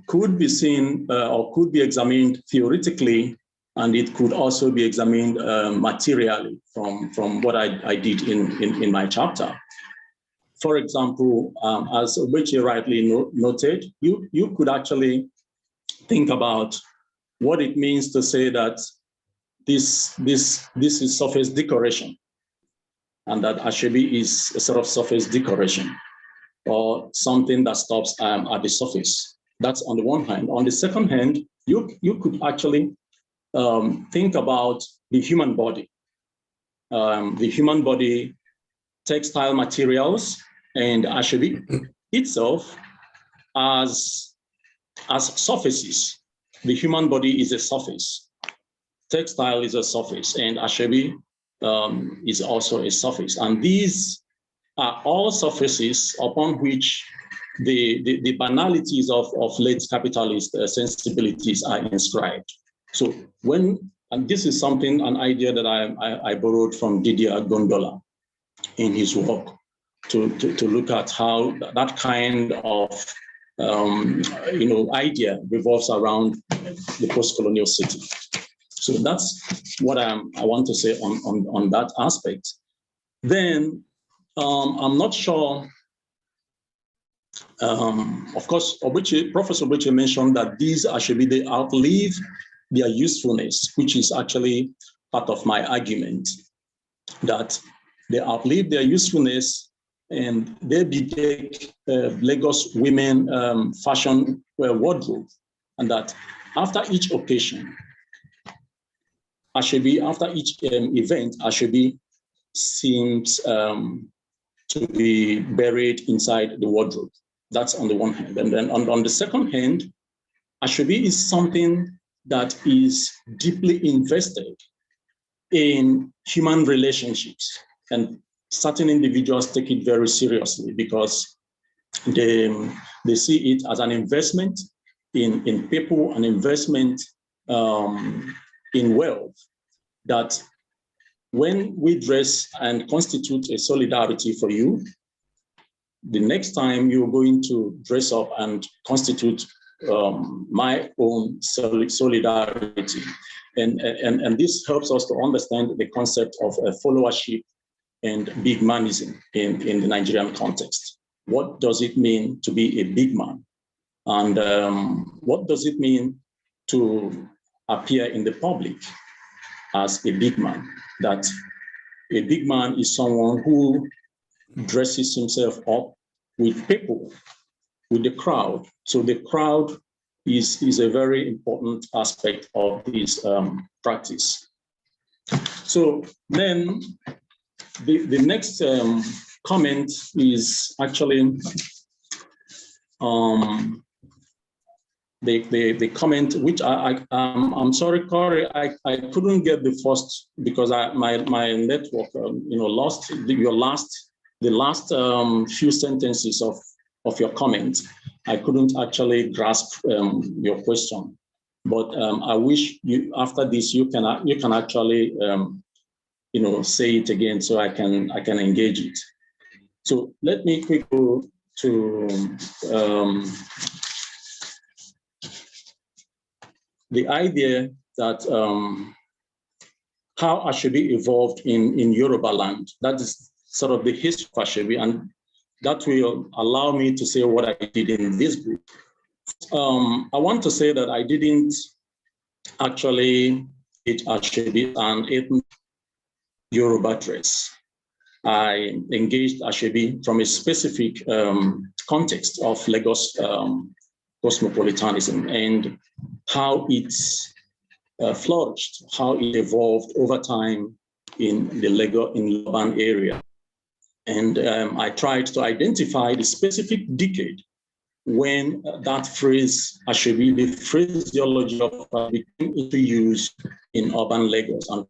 [SPEAKER 3] could be seen or could be examined theoretically, and it could also be examined materially from what I did in my chapter. For example, as Obechi rightly noted, you could actually think about what it means to say that this is surface decoration, and that Asoebi is a sort of surface decoration, or something that stops at the surface. That's on the one hand. On the second hand, you could actually think about the human body. The human body, textile materials, and Asoebi itself as surfaces. The human body is a surface. Textile is a surface, and Asoebi is also a surface. And these are all surfaces upon which the banalities of late capitalist sensibilities are inscribed. So and this is an idea that I borrowed from Didier Gondola in his work, to look at how that kind of idea revolves around the post-colonial city. So that's what I want to say on that aspect. Then I'm not sure. Of course, Professor Obechi mentioned that these Asoebi, they outlive their usefulness, which is actually part of my argument, that they outlive their usefulness and they bedeck Lagos women fashion wardrobe, and that after each occasion, Asoebi, after each event, Asoebi seems to be buried inside the wardrobe. That's on the one hand. And then on the second hand, Aso-Ebi is something that is deeply invested in human relationships. And certain individuals take it very seriously because they see it as an investment in people, an investment in wealth, that when we dress and constitute a solidarity for you, the next time you're going to dress up and constitute my own solidarity. And this helps us to understand the concept of followership and big manism in the Nigerian context. What does it mean to be a big man? And what does it mean to appear in the public as a big man? That a big man is someone who dresses himself up with people, with the crowd. So the crowd is a very important aspect of this practice. So then the next comment is actually the comment, which I'm sorry, Corey, I couldn't get the first because my network lost the last few sentences of your comment. I couldn't actually grasp your question, but I wish you after this you can actually say it again so I can engage it. So let me quickly go to the idea that how Aso-Ebi evolved in Yoruba land. That is sort of the history of Aso-Ebi, and that will allow me to say what I did in this book. I want to say that I didn't actually teach Aso-Ebi an ethnic Yoruba dress. I engaged Aso-Ebi from a specific context of Lagos cosmopolitanism and how it's flourished, how it evolved over time in the urban area. And I tried to identify the specific decade when that phrase, Aso-Ebi, the phraseology of came into use in urban Lagos. And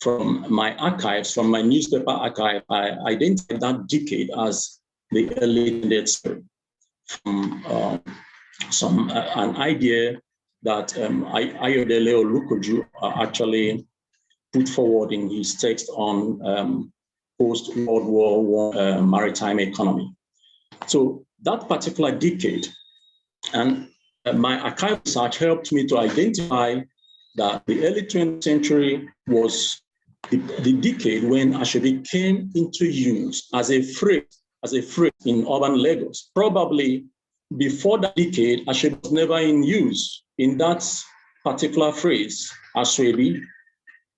[SPEAKER 3] from my archives, from my newspaper archive, I identified that decade as the early 20th century. From an idea that Ayodele Olukoju actually put forward in his text on post-World War I maritime economy. So that particular decade, and my archival research helped me to identify that the early 20th century was the decade when Aso-Ebi came into use as a phrase in urban Lagos. Probably before that decade, Aso-Ebi was never in use in that particular phrase, Aso-Ebi.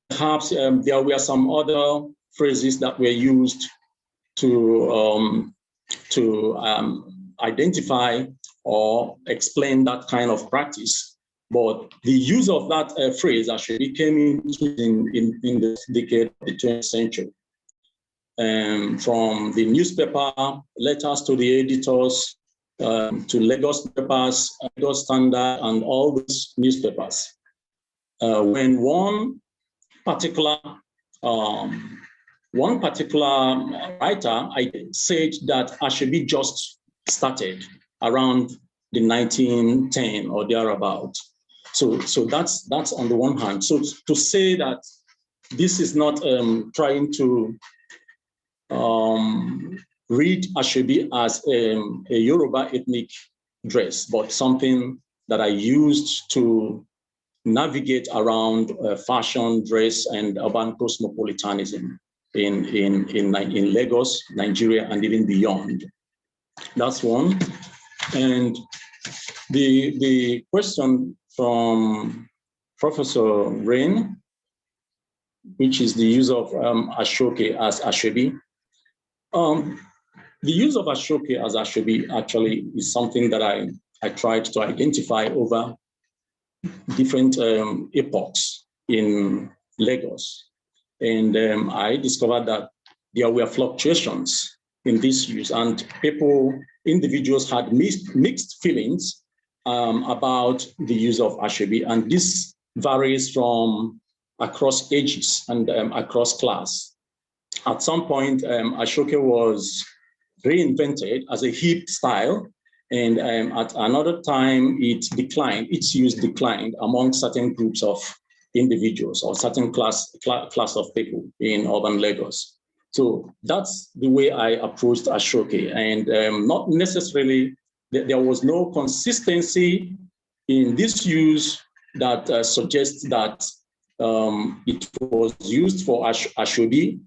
[SPEAKER 3] Perhaps there were some other phrases that were used to identify or explain that kind of practice. But the use of that phrase actually came in the decade of the 20th century. From the newspaper, letters to the editors, to Lagos papers, Lagos Standard, and all these newspapers. When one particular writer, I said that Aso-Ebi just started around the 1910 or thereabout. So that's on the one hand. So to say that this is not trying to read Aso-Ebi as a Yoruba ethnic dress, but something that I used to navigate around fashion, dress, and urban cosmopolitanism in Lagos, Nigeria, and even beyond. That's one. And the question from Professor Rain, which is the use of Ashoke as Aso-Ebi. The use of Ashoke as Aso-Ebi actually is something that I tried to identify over different epochs in Lagos. And I discovered that there were fluctuations in this use, and individuals had mixed feelings about the use of Aso Ebi, and this varies from across ages and across class. At some point, Aso Ebi was reinvented as a hip style, and at another time, its use declined among certain groups of individuals or certain class of people in urban Lagos. So that's the way I approached Aso Ebi, and not necessarily, there was no consistency in this use that suggests that it was used for Aso Ebi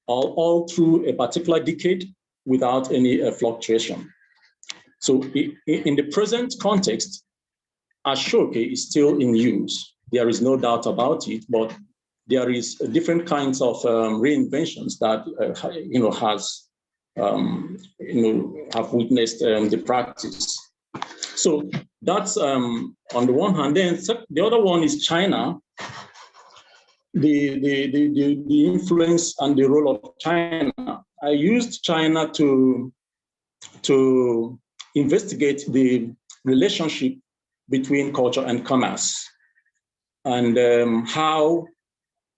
[SPEAKER 3] all through a particular decade without any fluctuation. So in the present context, Aso Ebi is still in use. There is no doubt about it, but there is different kinds of reinventions that have witnessed the practice. So that's on the one hand. Then the other one is China. The influence and the role of China. I used China to investigate the relationship between culture and commerce, and how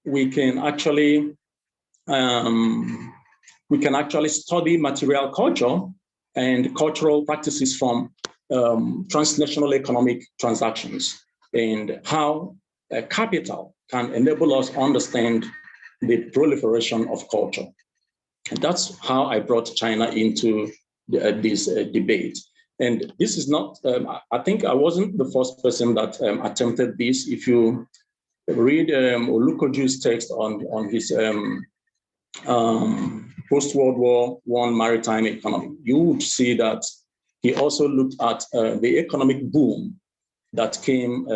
[SPEAKER 3] we can actually study material culture and cultural practices from transnational economic transactions, and how capital can enable us to understand the proliferation of culture. And that's how I brought China into this debate. And this is not, I think I wasn't the first person that attempted this. If you read Olukoju's text on his post-World War I maritime economy, you would see that he also looked at the economic boom that came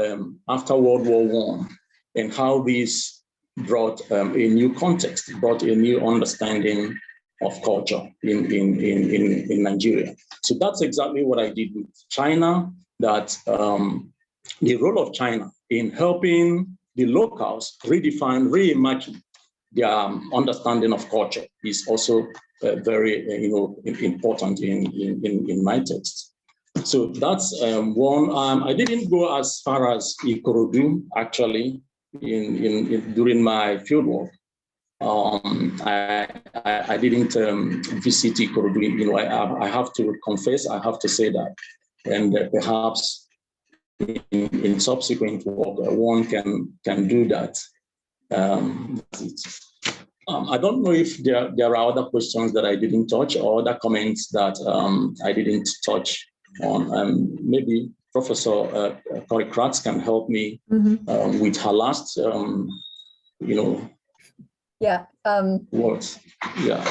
[SPEAKER 3] after World War I, and how this brought a new context, brought a new understanding of culture in Nigeria. So that's exactly what I did with China, that the role of China in helping the locals redefine, reimagine their understanding of culture is also very important in my text. So that's one. I didn't go as far as Ikorodu, actually, during my fieldwork. I didn't visit Ikorodu. I have to confess, I have to say that, and perhaps in subsequent work, one can do that. I don't know if there are other questions that I didn't touch, or other comments that I didn't touch on. Maybe Professor Corey Kratz can help me with her last,
[SPEAKER 5] Yeah.
[SPEAKER 3] words. Yeah.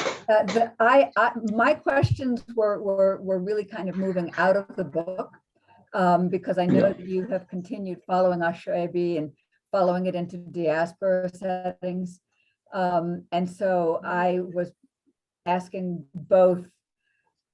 [SPEAKER 5] My questions were really kind of moving out of the book, because I know that you have continued following Aso Ebi and following it into diaspora settings. And so I was asking both,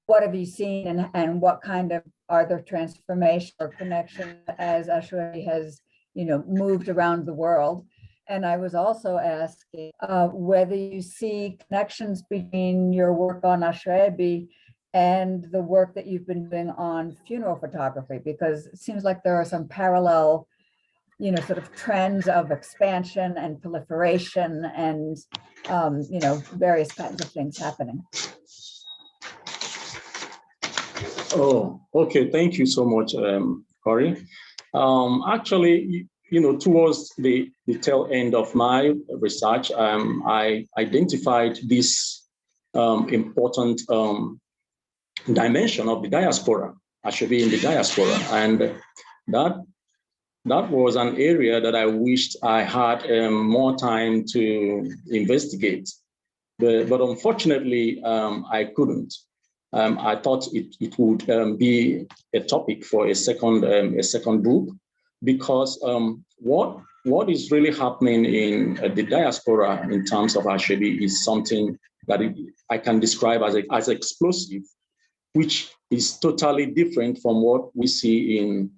[SPEAKER 5] what have you seen, and what kind of other transformation or connection as Aso Ebi has, moved around the world? And I was also asking whether you see connections between your work on Aso Ebi and the work that you've been doing on funeral photography, because it seems like there are some parallel, sort of trends of expansion and proliferation and, various kinds of things happening.
[SPEAKER 3] Oh, okay. Thank you so much, Corey. Actually, towards the tail end of my research, I identified this important dimension of the diaspora, Aso Ebi in the diaspora, and that was an area that I wished I had more time to investigate, but unfortunately I couldn't. I thought it would be a topic for a second book, because what is really happening in the diaspora in terms of Aso Ebi is something that I can describe as explosive, which is totally different from what we see in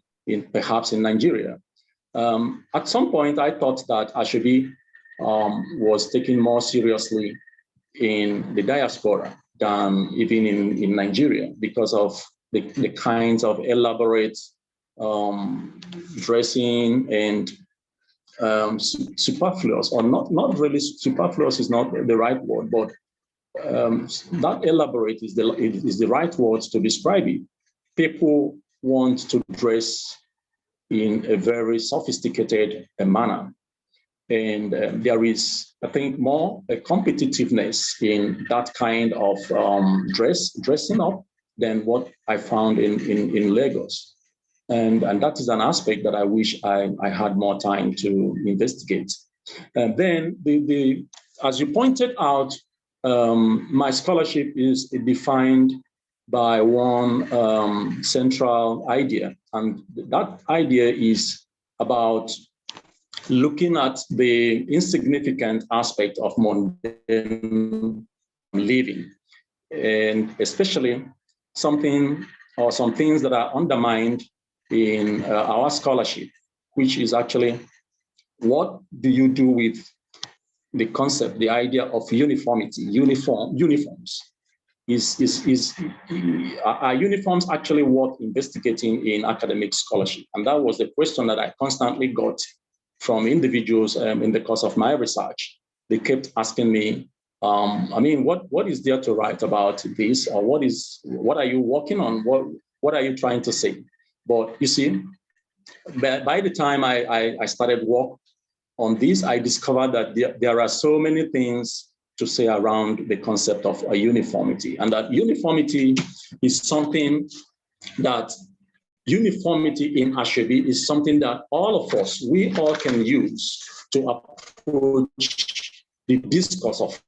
[SPEAKER 3] perhaps in Nigeria. At some point, I thought that Aso Ebi was taken more seriously in the diaspora than even in Nigeria because of the kinds of elaborate dressing and superfluous, or not really superfluous is not the right word, but that elaborate is the right word to describe it. People want to dress in a very sophisticated manner. And there is, I think, more a competitiveness in that kind of dressing up than what I found in Lagos. And that is an aspect that I wish I had more time to investigate. And then, as you pointed out, my scholarship is defined by one central idea. And that idea is about looking at the insignificant aspect of mundane living, and especially some things that are undermined in our scholarship, which is actually, what do you do with the concept, the idea of uniformity, uniforms? Are uniforms actually worth investigating in academic scholarship? And that was the question that I constantly got from individuals in the course of my research. They kept asking me, what is there to write about this? Or what are you working on? What are you trying to say? But you see, by the time I started work on this, I discovered that there are so many things to say around the concept of a uniformity, and that uniformity is something that uniformity in Aso Ebi is something that all of us, we all can use to approach the discourse of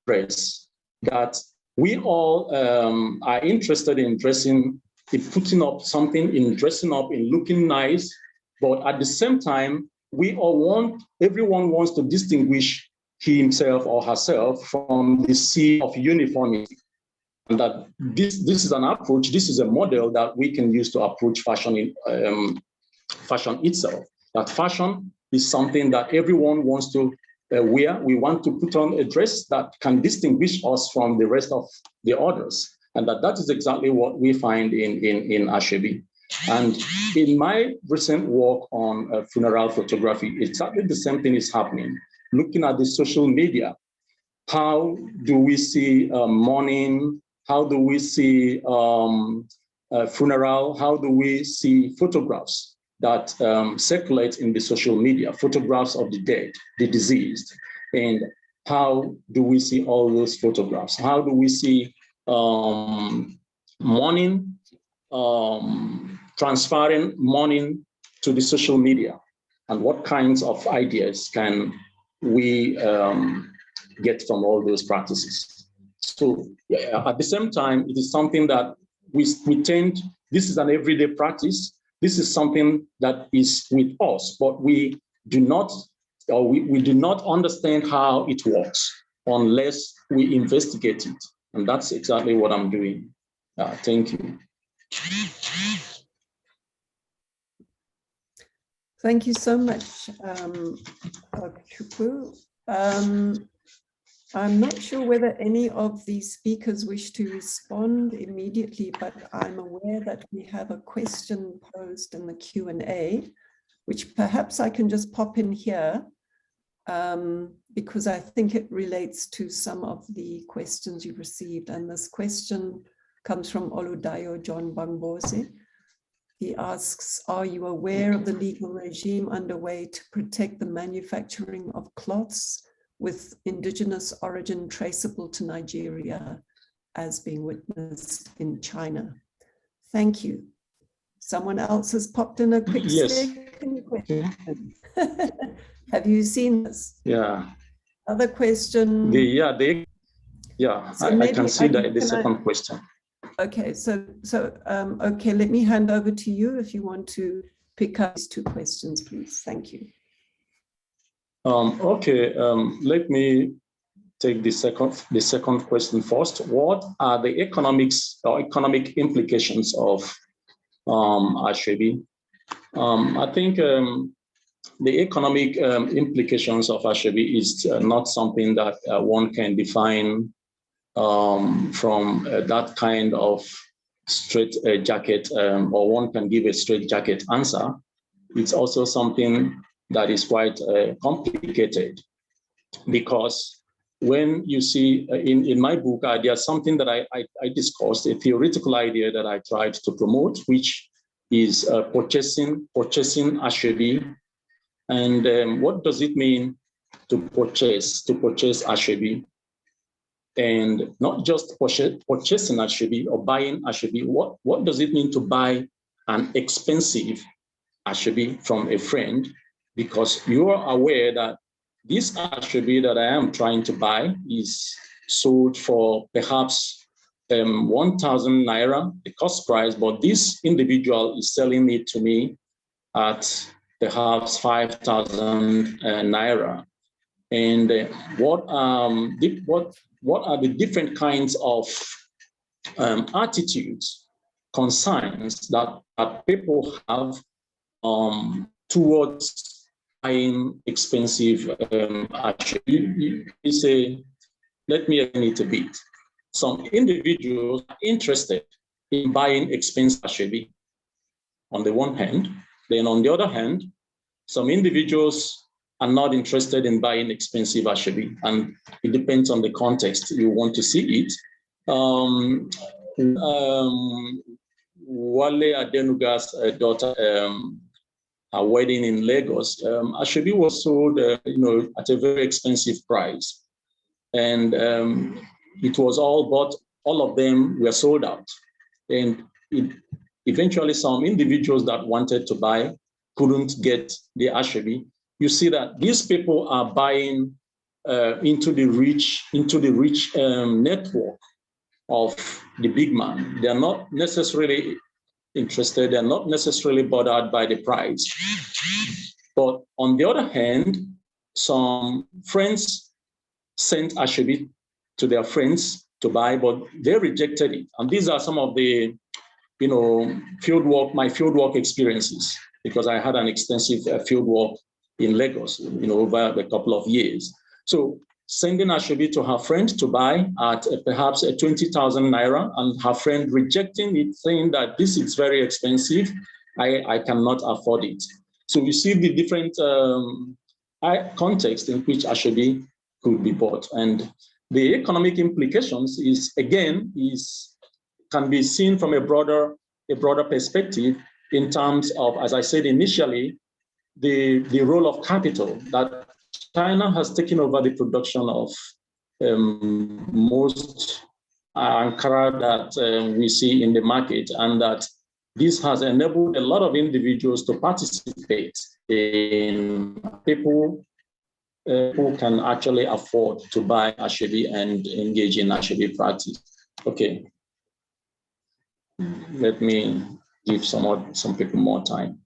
[SPEAKER 3] dress, that we all are interested in dressing, in putting up something, in dressing up, in looking nice, but at the same time, everyone wants to distinguish himself or herself from the sea of uniformity. And that this is an approach, this is a model that we can use to approach fashion itself. That fashion is something that everyone wants to wear. We want to put on a dress that can distinguish us from the rest of the others. And that is exactly what we find in Aso Ebi. And in my recent work on funeral photography, exactly the same thing is happening. Looking at the social media, how do we see mourning? How do we see funeral? How do we see photographs that circulate in the social media, photographs of the dead, the deceased? And how do we see all those photographs? How do we see mourning, transferring mourning to the social media? And what kinds of ideas can we get from all those practices? So at the same time, it is something that we tend, this is an everyday practice. This is something that is with us, but we do not understand how it works unless we investigate it. And that's exactly what I'm doing. Thank you.
[SPEAKER 2] Thank you so much, Okechukwu. I'm not sure whether any of the speakers wish to respond immediately, but I'm aware that we have a question posed in the Q&A, which perhaps I can just pop in here, because I think it relates to some of the questions you received. And this question comes from Oludayo John Bambose. He asks, are you aware of the legal regime underway to protect the manufacturing of cloths with indigenous origin traceable to Nigeria as being witnessed in China? Thank you. Someone else has popped in a quick second question. Have you seen this?
[SPEAKER 3] Yeah.
[SPEAKER 2] Other question.
[SPEAKER 3] I can see the second question.
[SPEAKER 2] Okay, okay, let me hand over to you if you want to pick up these two questions, please. Thank you.
[SPEAKER 3] Let me take the second question first. What are the economic implications of Aso Ebi? I think the economic implications of Aso Ebi is not something that one can define that kind of straight jacket, or one can give a straight jacket answer. It's also something that is quite complicated, because when you see in my book, there's something that I discussed, a theoretical idea that I tried to promote, which is purchasing Aso Ebi. And what does it mean to purchase Aso Ebi? And not just purchasing Aso Ebi or buying Aso Ebi. What does it mean to buy an expensive Aso Ebi from a friend? Because you are aware that this Aso Ebi that I am trying to buy is sold for perhaps 1,000 naira, the cost price, but this individual is selling it to me at perhaps 5,000 naira. And what are the different kinds of attitudes, concerns that people have towards buying expensive Aso Ebi? You say, let me explain it a bit. Some individuals are interested in buying expensive Aso Ebi on the one hand. Then on the other hand, some individuals are not interested in buying expensive Aso Ebi, and it depends on the context you want to see it. Wale Adenuga's daughter, a wedding in Lagos, Aso Ebi was sold, at a very expensive price, and it was all bought. All of them were sold out, and eventually some individuals that wanted to buy couldn't get the Aso Ebi. You see that these people are buying into the rich network of the big man. They're not necessarily interested. They're not necessarily bothered by the price. But on the other hand, some friends sent Aso Ebi to their friends to buy, but they rejected it. And these are some of the, my fieldwork experiences, because I had an extensive fieldwork in Lagos, over a couple of years. So sending Aso Ebi to her friend to buy at perhaps 20,000 naira, and her friend rejecting it, saying that this is very expensive, I cannot afford it. So you see the different context in which Aso Ebi could be bought. And the economic implications can be seen from a broader perspective, in terms of, as I said initially, the role of capital, that China has taken over the production of most Ankara that we see in the market, and that this has enabled a lot of individuals to participate in people who can actually afford to buy Aso Ebi and engage in Aso Ebi practice. Okay, let me give some people more time.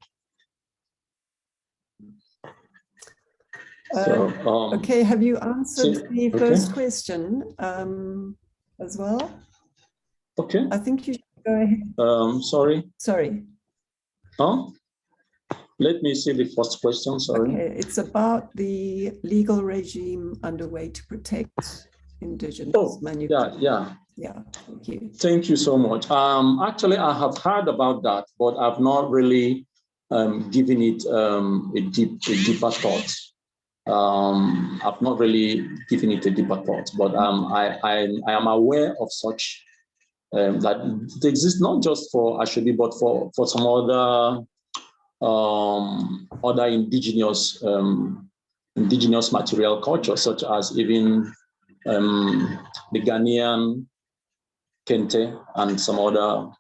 [SPEAKER 2] Okay, have you answered the first question as well?
[SPEAKER 3] Okay.
[SPEAKER 2] I think you should go ahead. Sorry.
[SPEAKER 3] Huh? Let me see the first question, sorry.
[SPEAKER 2] Okay, it's about the legal regime underway to protect indigenous manufacturers. Yeah, thank you.
[SPEAKER 3] Thank you so much. Actually, I have heard about that, but I've not really given it a deeper thought. I've not really given it a deeper thought, but I am aware of such that it exists not just for Aso Ebi, but for some other indigenous material culture, such as even the Ghanaian kente and some other,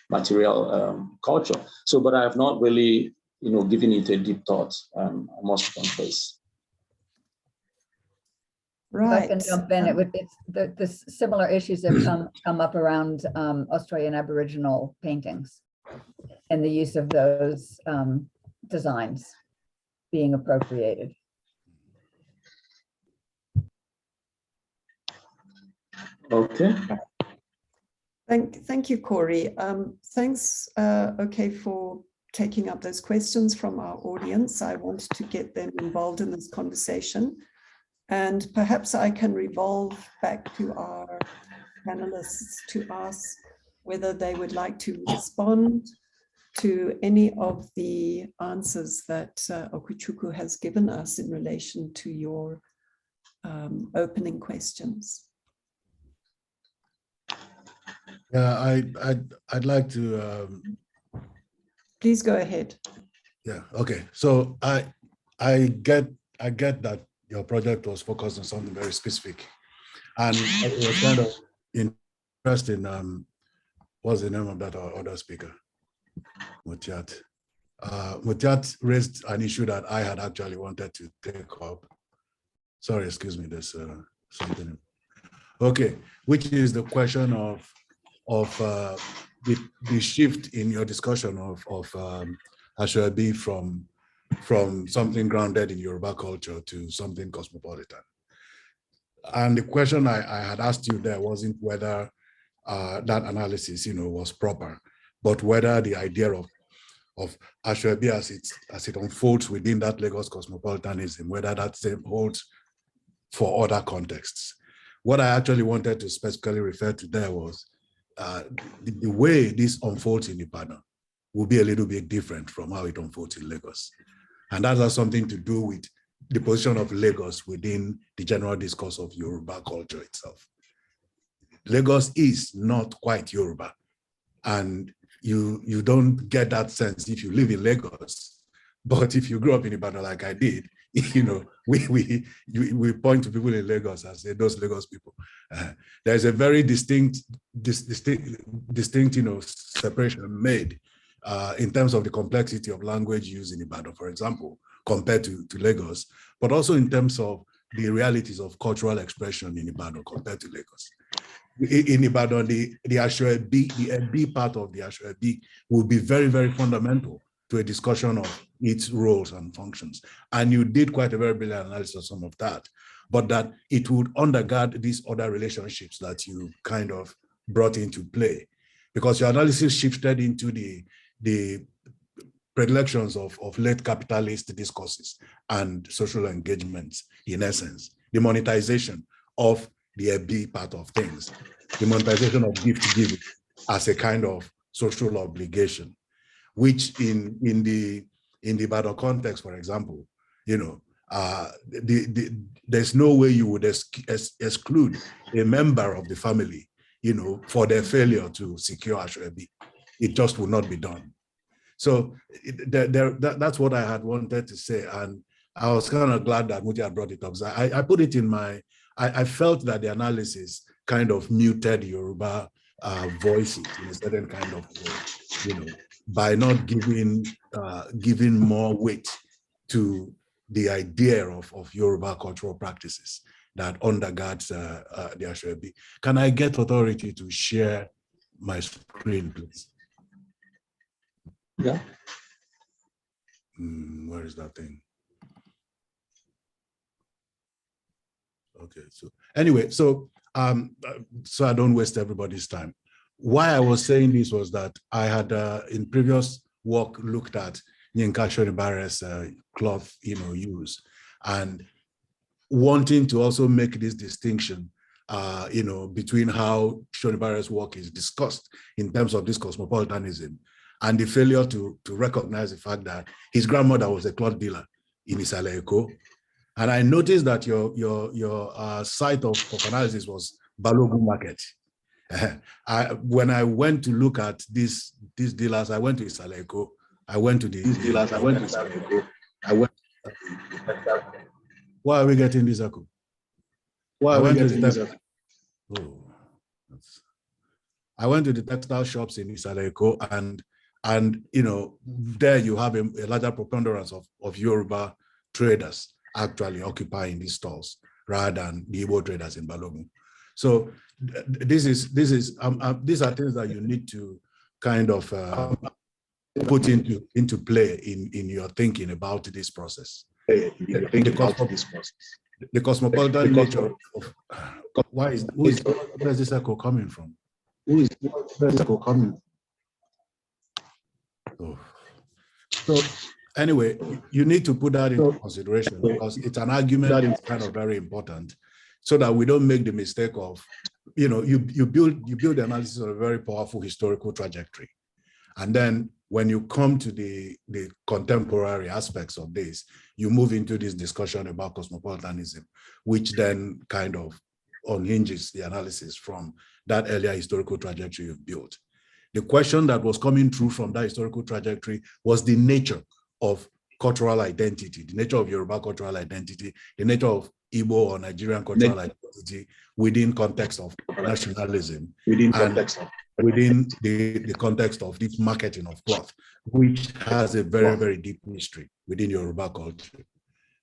[SPEAKER 3] material culture. So, but I have not really, given it a deep thought. I must confess.
[SPEAKER 2] Right.
[SPEAKER 5] I can jump in. The similar issues have come up around Australian Aboriginal paintings and the use of those designs being appropriated.
[SPEAKER 3] Okay.
[SPEAKER 2] Thank you, Corey. Thanks, for taking up those questions from our audience. I wanted to get them involved in this conversation. And perhaps I can revolve back to our panelists to ask whether they would like to respond to any of the answers that Okechukwu has given us in relation to your opening questions.
[SPEAKER 6] Yeah, I'd like to.
[SPEAKER 2] Please go ahead.
[SPEAKER 6] Yeah. Okay. So I get that your project was focused on something very specific, and it was kind of interesting. What's the name of that other speaker? Mutiat. Mutiat raised an issue that I had actually wanted to take up. Sorry, excuse me. There's something. Okay, which is the question of the shift in your discussion of Aso Ebi from something grounded in Yoruba culture to something cosmopolitan. And the question I had asked you there wasn't whether that analysis, was proper, but whether the idea of Aso Ebi as it unfolds within that Lagos cosmopolitanism, whether that same holds for other contexts. What I actually wanted to specifically refer to there was the way this unfolds in Ibadan will be a little bit different from how it unfolds in Lagos. And that has something to do with the position of Lagos within the general discourse of Yoruba culture itself. Lagos is not quite Yoruba, and you don't get that sense if you live in Lagos. But if you grew up in Ibadan like I did, we point to people in Lagos and say those Lagos people. There's a very distinct, separation made in terms of the complexity of language used in Ibadan, for example, compared to Lagos, but also in terms of the realities of cultural expression in Ibadan compared to Lagos. In Ibadan, the Aso Ebi, the Ebi part of the Aso Ebi will be very, very fundamental to a discussion of its roles and functions. And you did quite a very brilliant analysis of some of that, but that it would undergird these other relationships that you kind of brought into play, because your analysis shifted into the predilections of late capitalist discourses and social engagements, in essence, the monetization of the Ebi part of things, the monetization of gift giving as a kind of social obligation, which in the Ibadan context, for example, there's no way you would exclude a member of the family, for their failure to secure Aso Ebi. It just would not be done. So that's what I had wanted to say, and I was kind of glad that Muti had brought it up. I put it in I felt that the analysis kind of muted Yoruba voices in a certain kind of way, by not giving more weight to the idea of Yoruba cultural practices that undergirds the Aso Ebi. Can I get authority to share my screen, please?
[SPEAKER 3] Yeah.
[SPEAKER 6] Where is that thing? Okay, so anyway, so I don't waste everybody's time. Why I was saying this was that I had in previous work looked at Yinka Shonibare's cloth, use, and wanting to also make this distinction, between how Shonibare's work is discussed in terms of this cosmopolitanism and the failure to recognize the fact that his grandmother was a cloth dealer in Isale Eko. And I noticed that your site of analysis was Balogun Market. When I went to look at these dealers, I went to Isale Eko. I went to these dealers. I went to Isale Eko. Why are we getting this echo? Why are we getting this echo? I went to the textile shops in Isale Eko, and there you have a larger preponderance of Yoruba traders actually occupying these stalls rather than the Igbo traders in Balogun. So these are things that you need to kind of put into play in your thinking about this process. The cosmopolitan nature of where's this echo coming from? Where's this echo coming? Oh. So Anyway, you need to put that into consideration because it's an argument that is kind of very important, so that we don't make the mistake of, you know, you build the analysis on a very powerful historical trajectory. And then when you come to the contemporary aspects of this, you move into this discussion about cosmopolitanism, which then kind of unhinges the analysis from that earlier historical trajectory you've built. The question that was coming through from that historical trajectory was the nature of cultural identity, the nature of Yoruba cultural identity, the nature of Igbo or Nigerian cultural identity within context of nationalism, within the context of this marketing of cloth, which has a very, very deep history within Yoruba culture,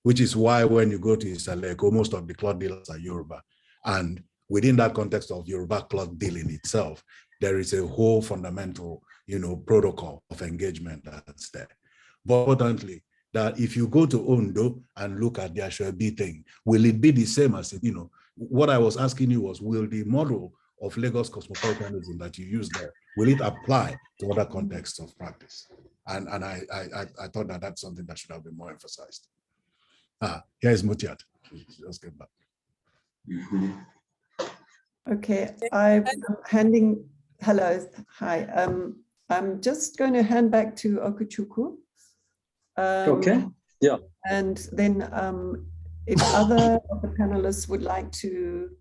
[SPEAKER 6] which is why when you go to Isaleko, most of the cloth dealers are Yoruba. And within that context of Yoruba cloth dealing itself, there is a whole fundamental, you know, protocol of engagement that's there. But importantly, that if you go to Ondo and look at the Aso Ebi thing, will it be the same as, you know, what I was asking you was, will the model of Lagos cosmopolitanism that you use there, will it apply to other contexts of practice? And I thought that that's something that should have been more emphasized. Here's Mutiat. Just get back.
[SPEAKER 2] Okay, I'm handing, hello, hi. I'm just going to hand back to Okechukwu.
[SPEAKER 3] Okay, yeah.
[SPEAKER 2] And then if other of the panelists would like to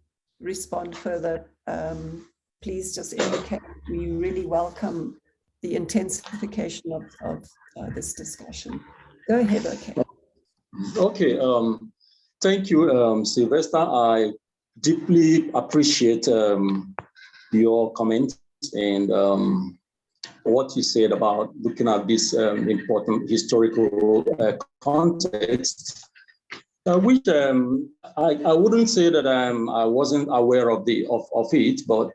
[SPEAKER 2] respond further, please just indicate. We really welcome the intensification of this discussion. Go ahead, okay.
[SPEAKER 3] Okay, thank you, Sylvester. I deeply appreciate your comments and what you said about looking at this important historical context, which I wouldn't say that I wasn't aware of it, but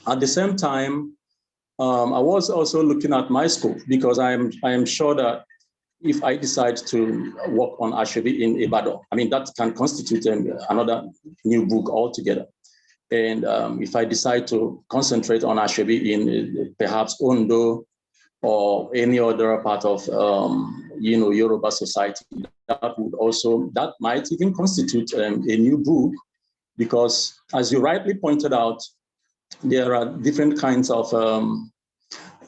[SPEAKER 3] at the same time, I was also looking at my scope, because I am sure that if I decide to work on Aso Ebi in Ibadan, I mean, that can constitute another new book altogether. And if I decide to concentrate on Aso Ebi in perhaps Ondo or any other part of you know, Yoruba society, that might even constitute a new book, because as you rightly pointed out, there are different kinds of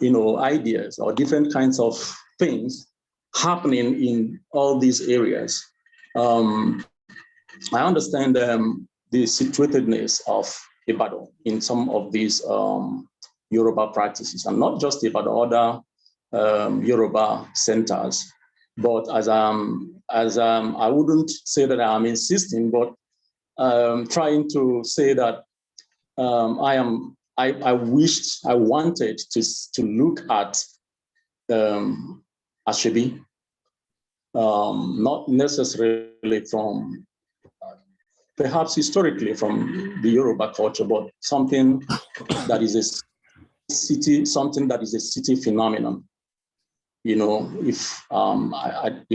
[SPEAKER 3] you know, ideas or different kinds of things happening in all these areas. I understand the situatedness of Ibadan in some of these Yoruba practices, and not just Ibadan, other Yoruba centers. But as I wouldn't say that I'm insisting, but trying to say that I wanted to look at Aso Ebi, not necessarily from perhaps historically from the Yoruba culture, but something that is a city phenomenon. You know, if that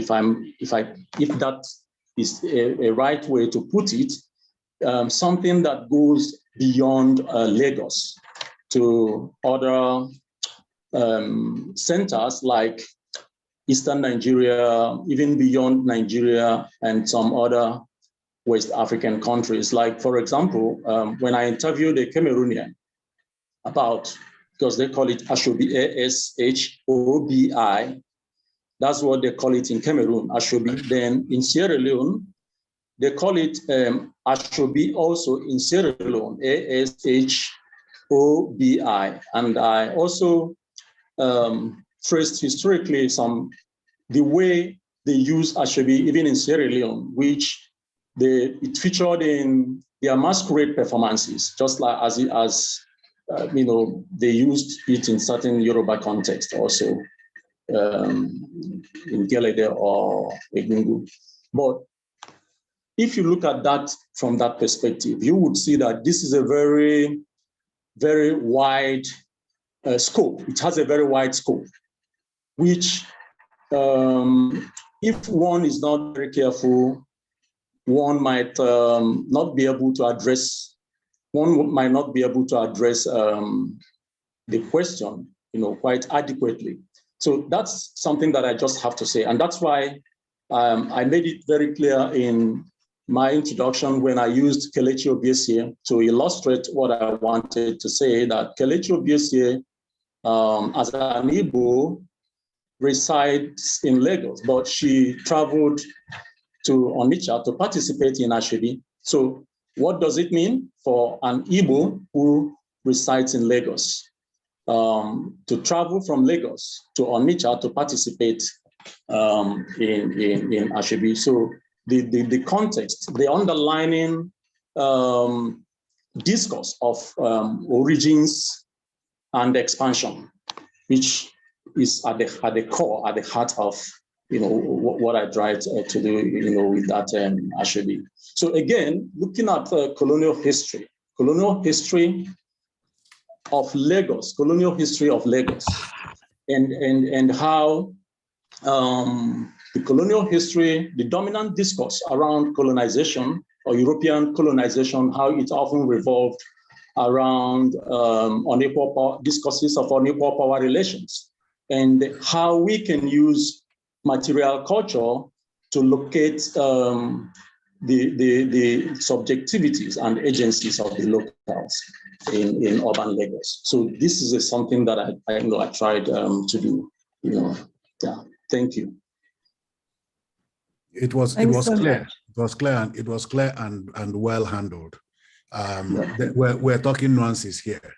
[SPEAKER 3] is a right way to put it, something that goes beyond Lagos to other centers like Eastern Nigeria, even beyond Nigeria and some other West African countries. Like, for example, when I interviewed a Cameroonian about, because they call it Aso Ebi, A-S-H-O-B-I, that's what they call it in Cameroon, Aso Ebi. Then in Sierra Leone, they call it Aso Ebi also in Sierra Leone, A-S-H-O-B-I. And I also traced historically the way they use Aso Ebi even in Sierra Leone, which it featured in their masquerade performances, just like as you know, they used it in certain Yoruba context also, in Gelede or Egungun. But if you look at that from that perspective, you would see that this is a very, very wide scope. It has a very wide scope, which if one is not very careful, one might not be able to address the question, you know, quite adequately. So that's something that I just have to say. And that's why I made it very clear in my introduction when I used Kelechi Obiesie to illustrate what I wanted to say, that Kelechi Obiesie, as an Igbo, resides in Lagos, but she traveled to Onitsha to participate in Aso Ebi. So what does it mean for an Igbo who resides in Lagos to travel from Lagos to Onitsha to participate in Aso Ebi? So the context, the underlining discourse of origins and expansion, which is at the core, at the heart of what I tried to do, with that Aso Ebi. So again, looking at colonial history of Lagos, and how the colonial history, the dominant discourse around colonization or European colonization, how it often revolved around discourses of unequal power relations, and how we can use material culture to locate the subjectivities and agencies of the locals in urban Lagos. So this is something that I tried to do. Yeah. Thank you.
[SPEAKER 6] It was clear. It was clear and well handled. We're talking nuances here.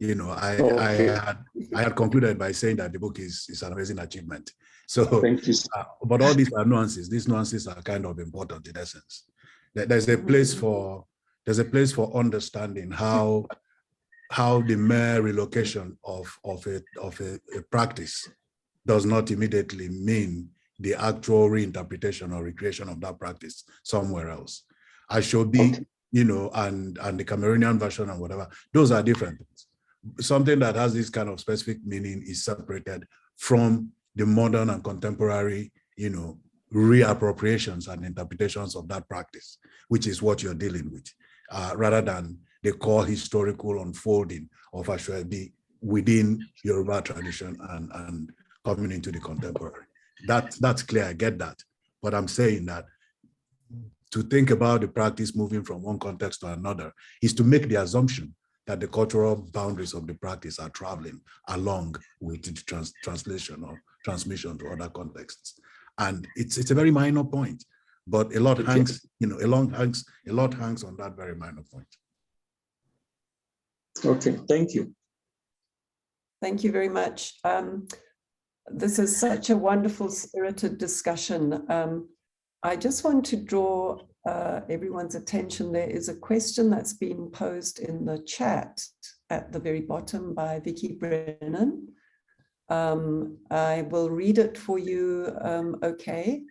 [SPEAKER 6] I had concluded by saying that the book is an amazing achievement. So,
[SPEAKER 3] thank you.
[SPEAKER 6] But all these are nuances. These nuances are kind of important in essence. There's a place for understanding how the mere relocation of a practice does not immediately mean the actual reinterpretation or recreation of that practice somewhere else. Aso Ebi, and the Cameroonian version and whatever, those are different things. Something that has this kind of specific meaning is separated from the modern and contemporary, reappropriations and interpretations of that practice, which is what you're dealing with, rather than the core historical unfolding of Aso Ebi within Yoruba tradition and coming into the contemporary. That's clear, I get that. But I'm saying that to think about the practice moving from one context to another is to make the assumption that the cultural boundaries of the practice are traveling along with the translation or transmission to other contexts. And it's a very minor point, but a lot hangs, a lot hangs on that very minor point.
[SPEAKER 3] Okay, thank you.
[SPEAKER 2] Thank you very much. This is such a wonderful, spirited discussion. I just want to draw everyone's attention. There is a question that's been posed in the chat at the very bottom by Vicky Brennan. I will read it for you, okay.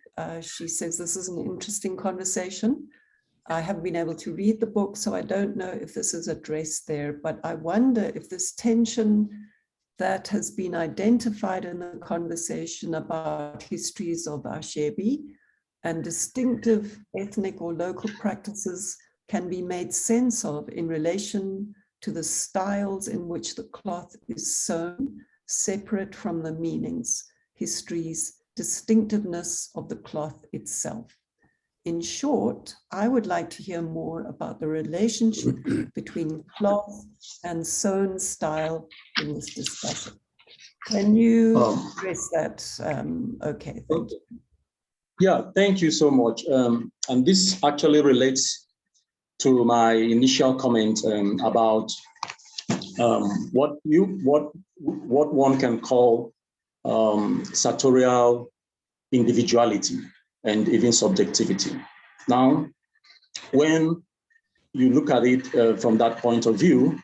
[SPEAKER 2] She says, this is an interesting conversation. I haven't been able to read the book, so I don't know if this is addressed there, but I wonder if this tension that has been identified in the conversation about histories of Aso Ebi and distinctive ethnic or local practices can be made sense of in relation to the styles in which the cloth is sewn, separate from the meanings, histories, distinctiveness of the cloth itself. In short, I would like to hear more about the relationship between cloth and sewn style in this discussion. Can you address that? Okay, thank you.
[SPEAKER 3] Yeah, thank you so much. And this actually relates to my initial comment about what one can call sartorial individuality and even subjectivity. Now, when you look at it from that point of view,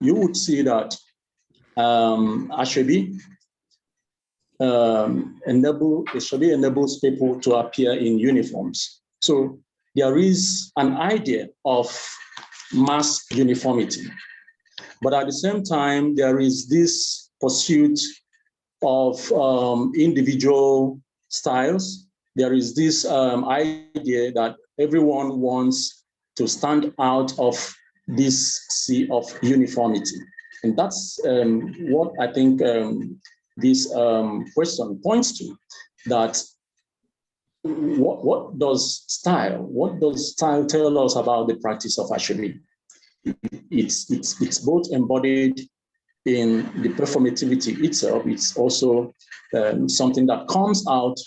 [SPEAKER 3] you would see that Aso Ebi enables people to appear in uniforms. So there is an idea of mass uniformity, but at the same time, there is this pursuit of individual styles. There is this idea that everyone wants to stand out of this sea of uniformity. And that's what I think this question points to, that what does style tell us about the practice of Aso Ebi? It's both embodied in the performativity itself. It's also something that comes out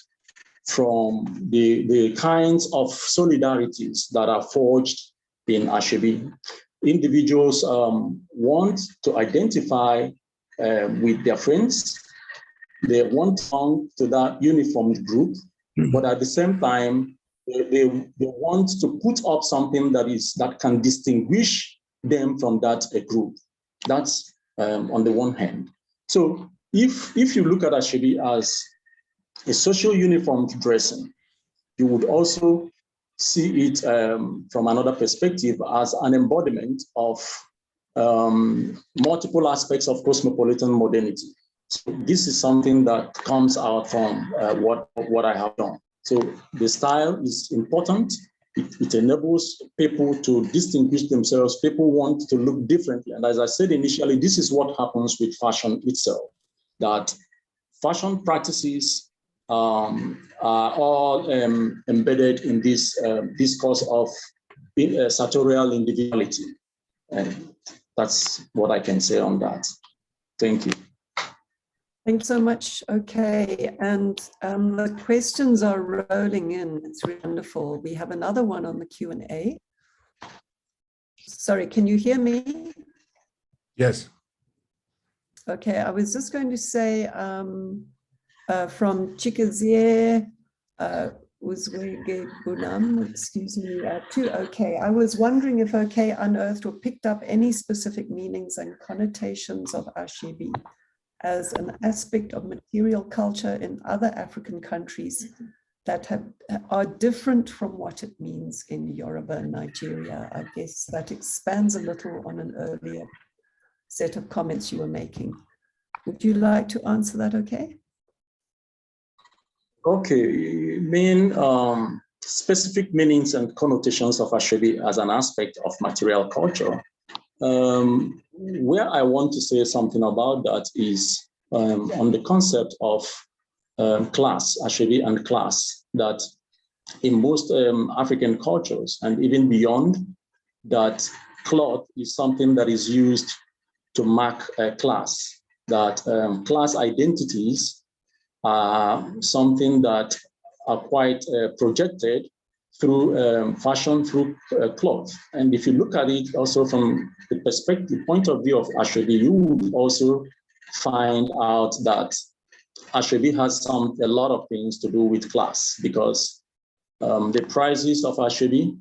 [SPEAKER 3] from the kinds of solidarities that are forged in Aso Ebi. Individuals want to identify with their friends. They want to belong to that uniformed group, but at the same time, they want to put up something that can distinguish them from that group. That's on the one hand. So if you look at Aso Ebi as a social uniformed dressing, you would also see it from another perspective as an embodiment of multiple aspects of cosmopolitan modernity. So this is something that comes out from what I have done. So the style is important. It enables people to distinguish themselves. People want to look differently. And as I said initially, this is what happens with fashion itself, that fashion practices are all embedded in this discourse of sartorial individuality. And that's what I can say on that. Thank you.
[SPEAKER 2] Thanks so much. Okay, and the questions are rolling in. It's really wonderful. We have another one on the Q&A. Sorry, can you hear me?
[SPEAKER 6] Yes.
[SPEAKER 2] Okay, I was just going to say from Chikazie Uzwege Bunam, excuse me, to OK. I was wondering if OK unearthed or picked up any specific meanings and connotations of Aso Ebi as an aspect of material culture in other African countries that are different from what it means in Yoruba and Nigeria. I guess that expands a little on an earlier set of comments you were making. Would you like to answer that, okay?
[SPEAKER 3] Okay, specific meanings and connotations of Aso Ebi as an aspect of material culture. Where I want to say something about that is on the concept of class, Aso Ebi and class, that in most African cultures and even beyond, that cloth is something that is used to mark a class, that class identities are something that are quite projected through fashion, through cloth. And if you look at it also from the perspective, point of view of Aso Ebi, you would also find out that Aso Ebi has a lot of things to do with class, because the prices of Aso Ebi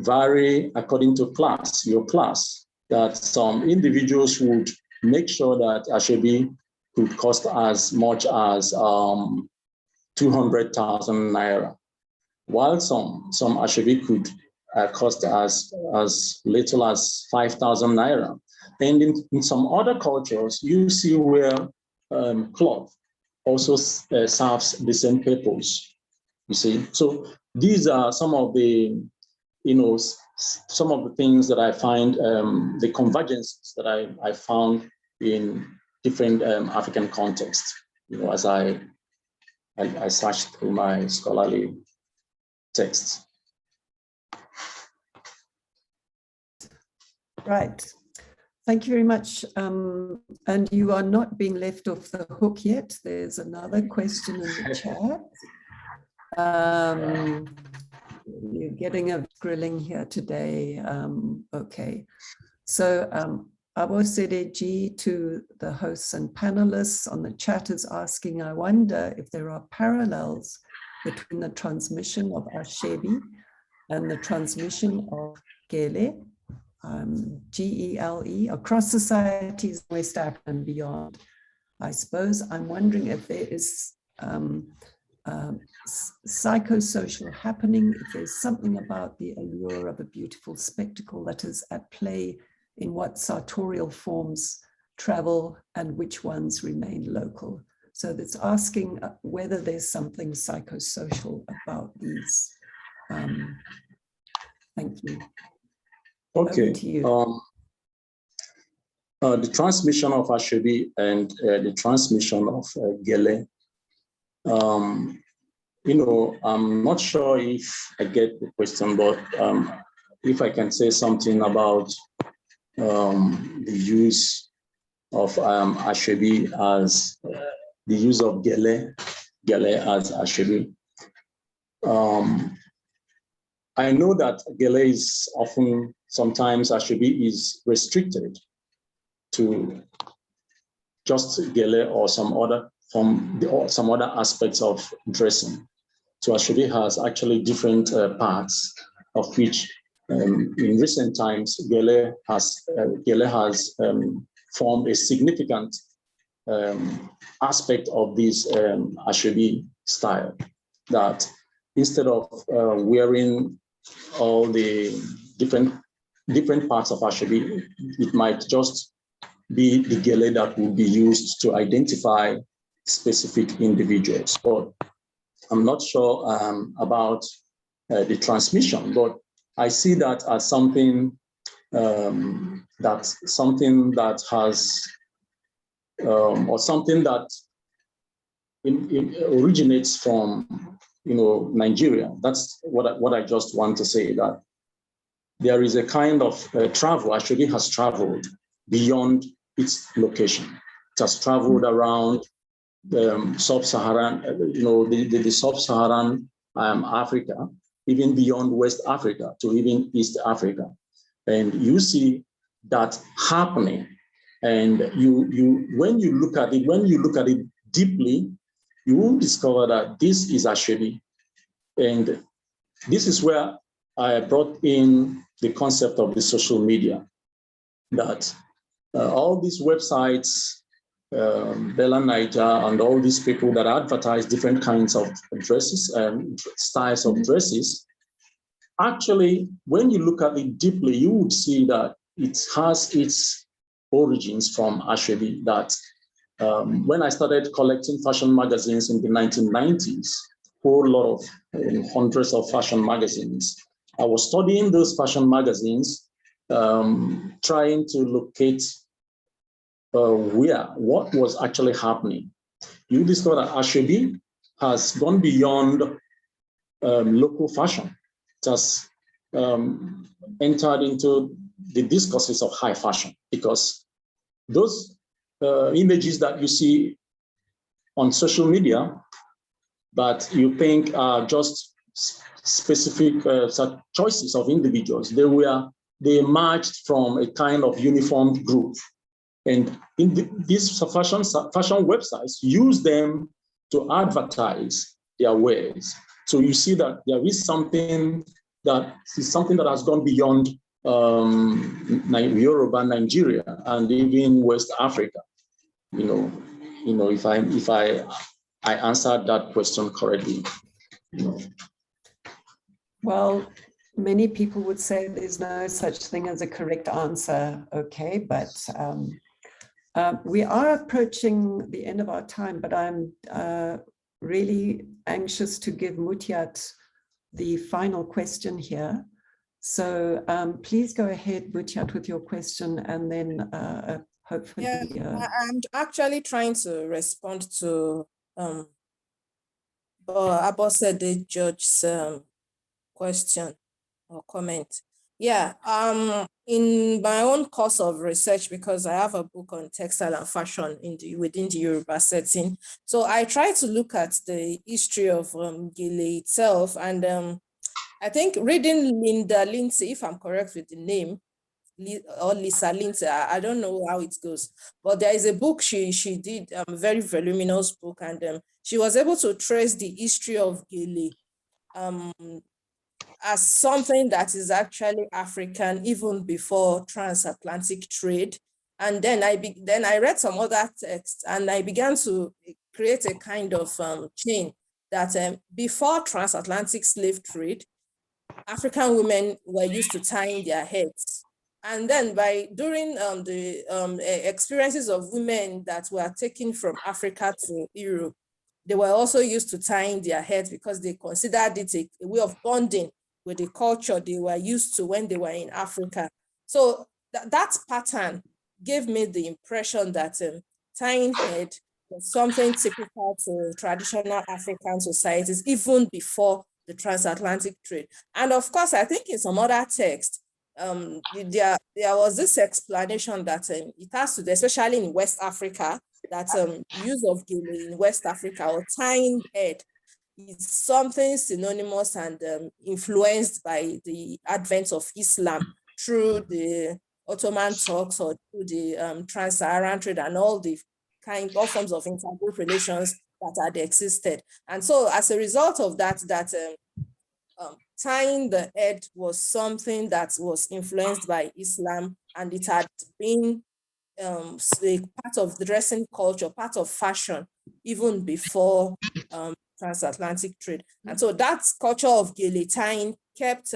[SPEAKER 3] vary according to class, your class, that some individuals would make sure that Aso Ebi could cost as much as 200,000 naira, while some Aso Ebi could cost as little as 5,000 naira. And in some other cultures, you see where cloth also serves the same purpose, you see. So these are some of the, some of the things that I find, the convergences that I found in different African contexts, as I searched through my scholarly texts.
[SPEAKER 2] Right. Thank you very much. And you are not being left off the hook yet. There's another question in the chat. You're getting a grilling here today. Okay. So Abosedeji to the hosts and panelists on the chat is asking, I wonder if there are parallels between the transmission of Aso Ebi and the transmission of Gele, G-E-L-E, across societies, West Africa and beyond. I suppose I'm wondering if there is psychosocial happening, if there's something about the allure of a beautiful spectacle that is at play in what sartorial forms travel and which ones remain local. So that's asking whether there's something psychosocial about these. Thank you.
[SPEAKER 3] Okay.
[SPEAKER 2] Over to you.
[SPEAKER 3] the transmission of Aso-Ebi and the transmission of Gele. I'm not sure if I get the question, but if I can say something about the use of Aso-Ebi as the use of Gele as Aso-Ebi. I know that Gele is often, sometimes Aso-Ebi is restricted to just Gele or some other aspects of dressing. So Aso-Ebi has actually different parts, of which in recent times Gele has formed a significant aspect of this Aso-Ebi style, that instead of wearing all the different parts of Aso-Ebi, it might just be the Gele that would be used to identify specific individuals. But I'm not sure about the transmission, but I see that as something that has or something that originates from Nigeria. That's what I just want to say, that there is a kind of travel. Aso-Ebi has traveled beyond its location. It has traveled around sub-Saharan, the sub-Saharan Africa, even beyond West Africa to even East Africa. And you see that happening. And when you look at it deeply, you will discover that this is Aso-Ebi. And this is where I brought in the concept of the social media, that all these websites, Bella Niger, and all these people that advertise different kinds of dresses and styles of dresses, actually, when you look at it deeply, you would see that it has its origins from Aso-Ebi. That when I started collecting fashion magazines in the 1990s, whole lot of hundreds of fashion magazines, I was studying those fashion magazines, trying to locate what was actually happening. You discover that Aso-Ebi has gone beyond local fashion. It has entered into the discourses of high fashion, because those images that you see on social media that you think are just specific choices of individuals, they emerged from a kind of uniformed group. And these fashion websites use them to advertise their wares. So you see that there is something that has gone beyond Yoruba, Nigeria, and even West Africa. If I answered that question correctly.
[SPEAKER 2] Well, many people would say there's no such thing as a correct answer, okay, but we are approaching the end of our time, but I'm really anxious to give Mutiat the final question here. So please go ahead, Mutiat, with your question, and then hopefully...
[SPEAKER 7] I'm actually trying to respond to Abosede George's question or comment. Yeah, in my own course of research, because I have a book on textile and fashion within the Yoruba setting, so I try to look at the history of Gele itself, and I think reading Linda Lindsay, if I'm correct with the name, or Lisa Lindsay, I don't know how it goes, but there is a book she did, a very voluminous book, and she was able to trace the history of Gele as something that is actually African even before transatlantic trade. And then I read some other texts, and I began to create a kind of chain that before transatlantic slave trade, African women were used to tying their heads. And then during the experiences of women that were taken from Africa to Europe, they were also used to tying their heads because they considered it a way of bonding with the culture they were used to when they were in Africa. So that pattern gave me the impression that tying head was something typical to traditional African societies, even before the transatlantic trade. And of course, I think in some other texts, there was this explanation that it has to do, especially in West Africa, that use of gele in West Africa or tying head is something synonymous and influenced by the advent of Islam through the Ottoman Turks or through the trans-Saharan trade and all forms of intergroup relations that had existed. And so as a result of that, tying the head was something that was influenced by Islam, and it had been a part of the dressing culture, part of fashion, even before transatlantic trade. And so that culture of gele tying kept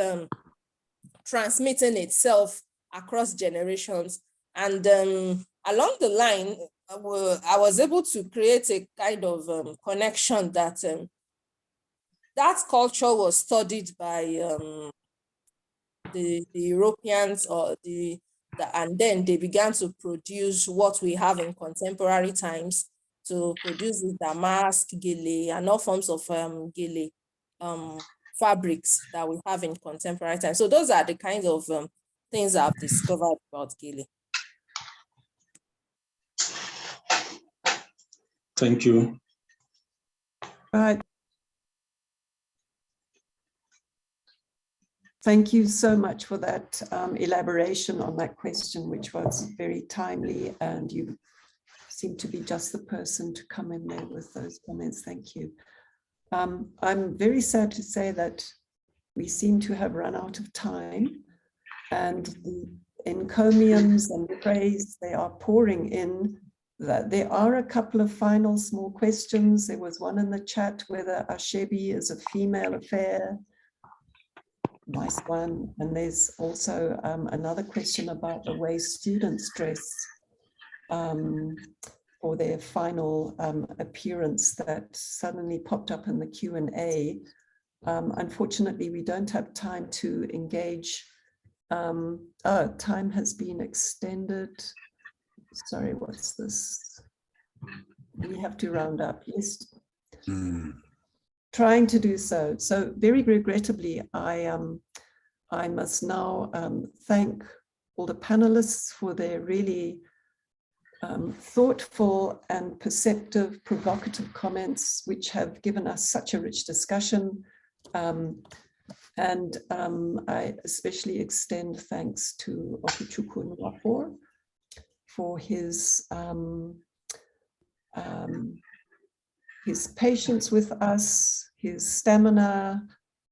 [SPEAKER 7] transmitting itself across generations. And along the line, I was able to create a kind of connection that that culture was studied by the Europeans and then they began to produce what we have in contemporary times, to produce the damask, gele, and all forms of gele fabrics that we have in contemporary times. So those are the kinds of things I've discovered about gele.
[SPEAKER 3] Thank you.
[SPEAKER 2] Right. Thank you so much for that elaboration on that question, which was very timely, and you seem to be just the person to come in there with those comments. Thank you. I'm very sad to say that we seem to have run out of time, and the encomiums and praise, they are pouring in. That there are a couple of final small questions. There was one in the chat whether Aso Ebi is a female affair. Nice one. And there's also another question about the way students dress for their final appearance that suddenly popped up in the Q&A. Unfortunately, we don't have time to engage. Time has been extended. Sorry, what's this? We have to round up. Yes. Trying to do so. So very regrettably, I must now thank all the panelists for their really thoughtful and perceptive, provocative comments, which have given us such a rich discussion. And I especially extend thanks to Okechukwu Nwafor for his patience with us, his stamina,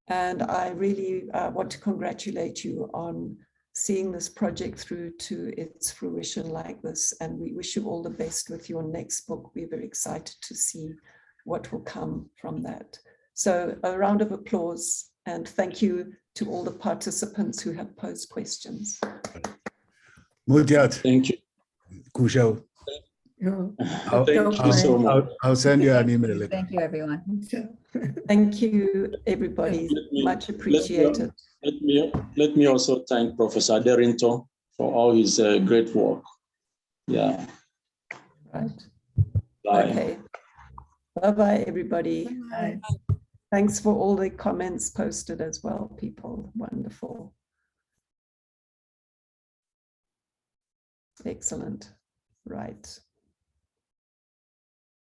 [SPEAKER 2] and I really want to congratulate you on seeing this project through to its fruition like this, and we wish you all the best with your next book. We're very excited to see what will come from that. So a round of applause, and thank you to all the participants who have posed questions.
[SPEAKER 6] Mutyat.
[SPEAKER 3] Thank you.
[SPEAKER 6] Kusho.
[SPEAKER 3] Thank you so much.
[SPEAKER 6] I'll send you an email later.
[SPEAKER 5] Thank you, everyone.
[SPEAKER 2] Thank you, everybody. Much appreciated.
[SPEAKER 3] Let me also thank Professor Derinto for all his great work. Yeah.
[SPEAKER 2] Right.
[SPEAKER 3] Bye.
[SPEAKER 2] Okay. Bye-bye, everybody.
[SPEAKER 5] Bye.
[SPEAKER 2] Thanks for all the comments posted as well, people. Wonderful. Excellent. Right.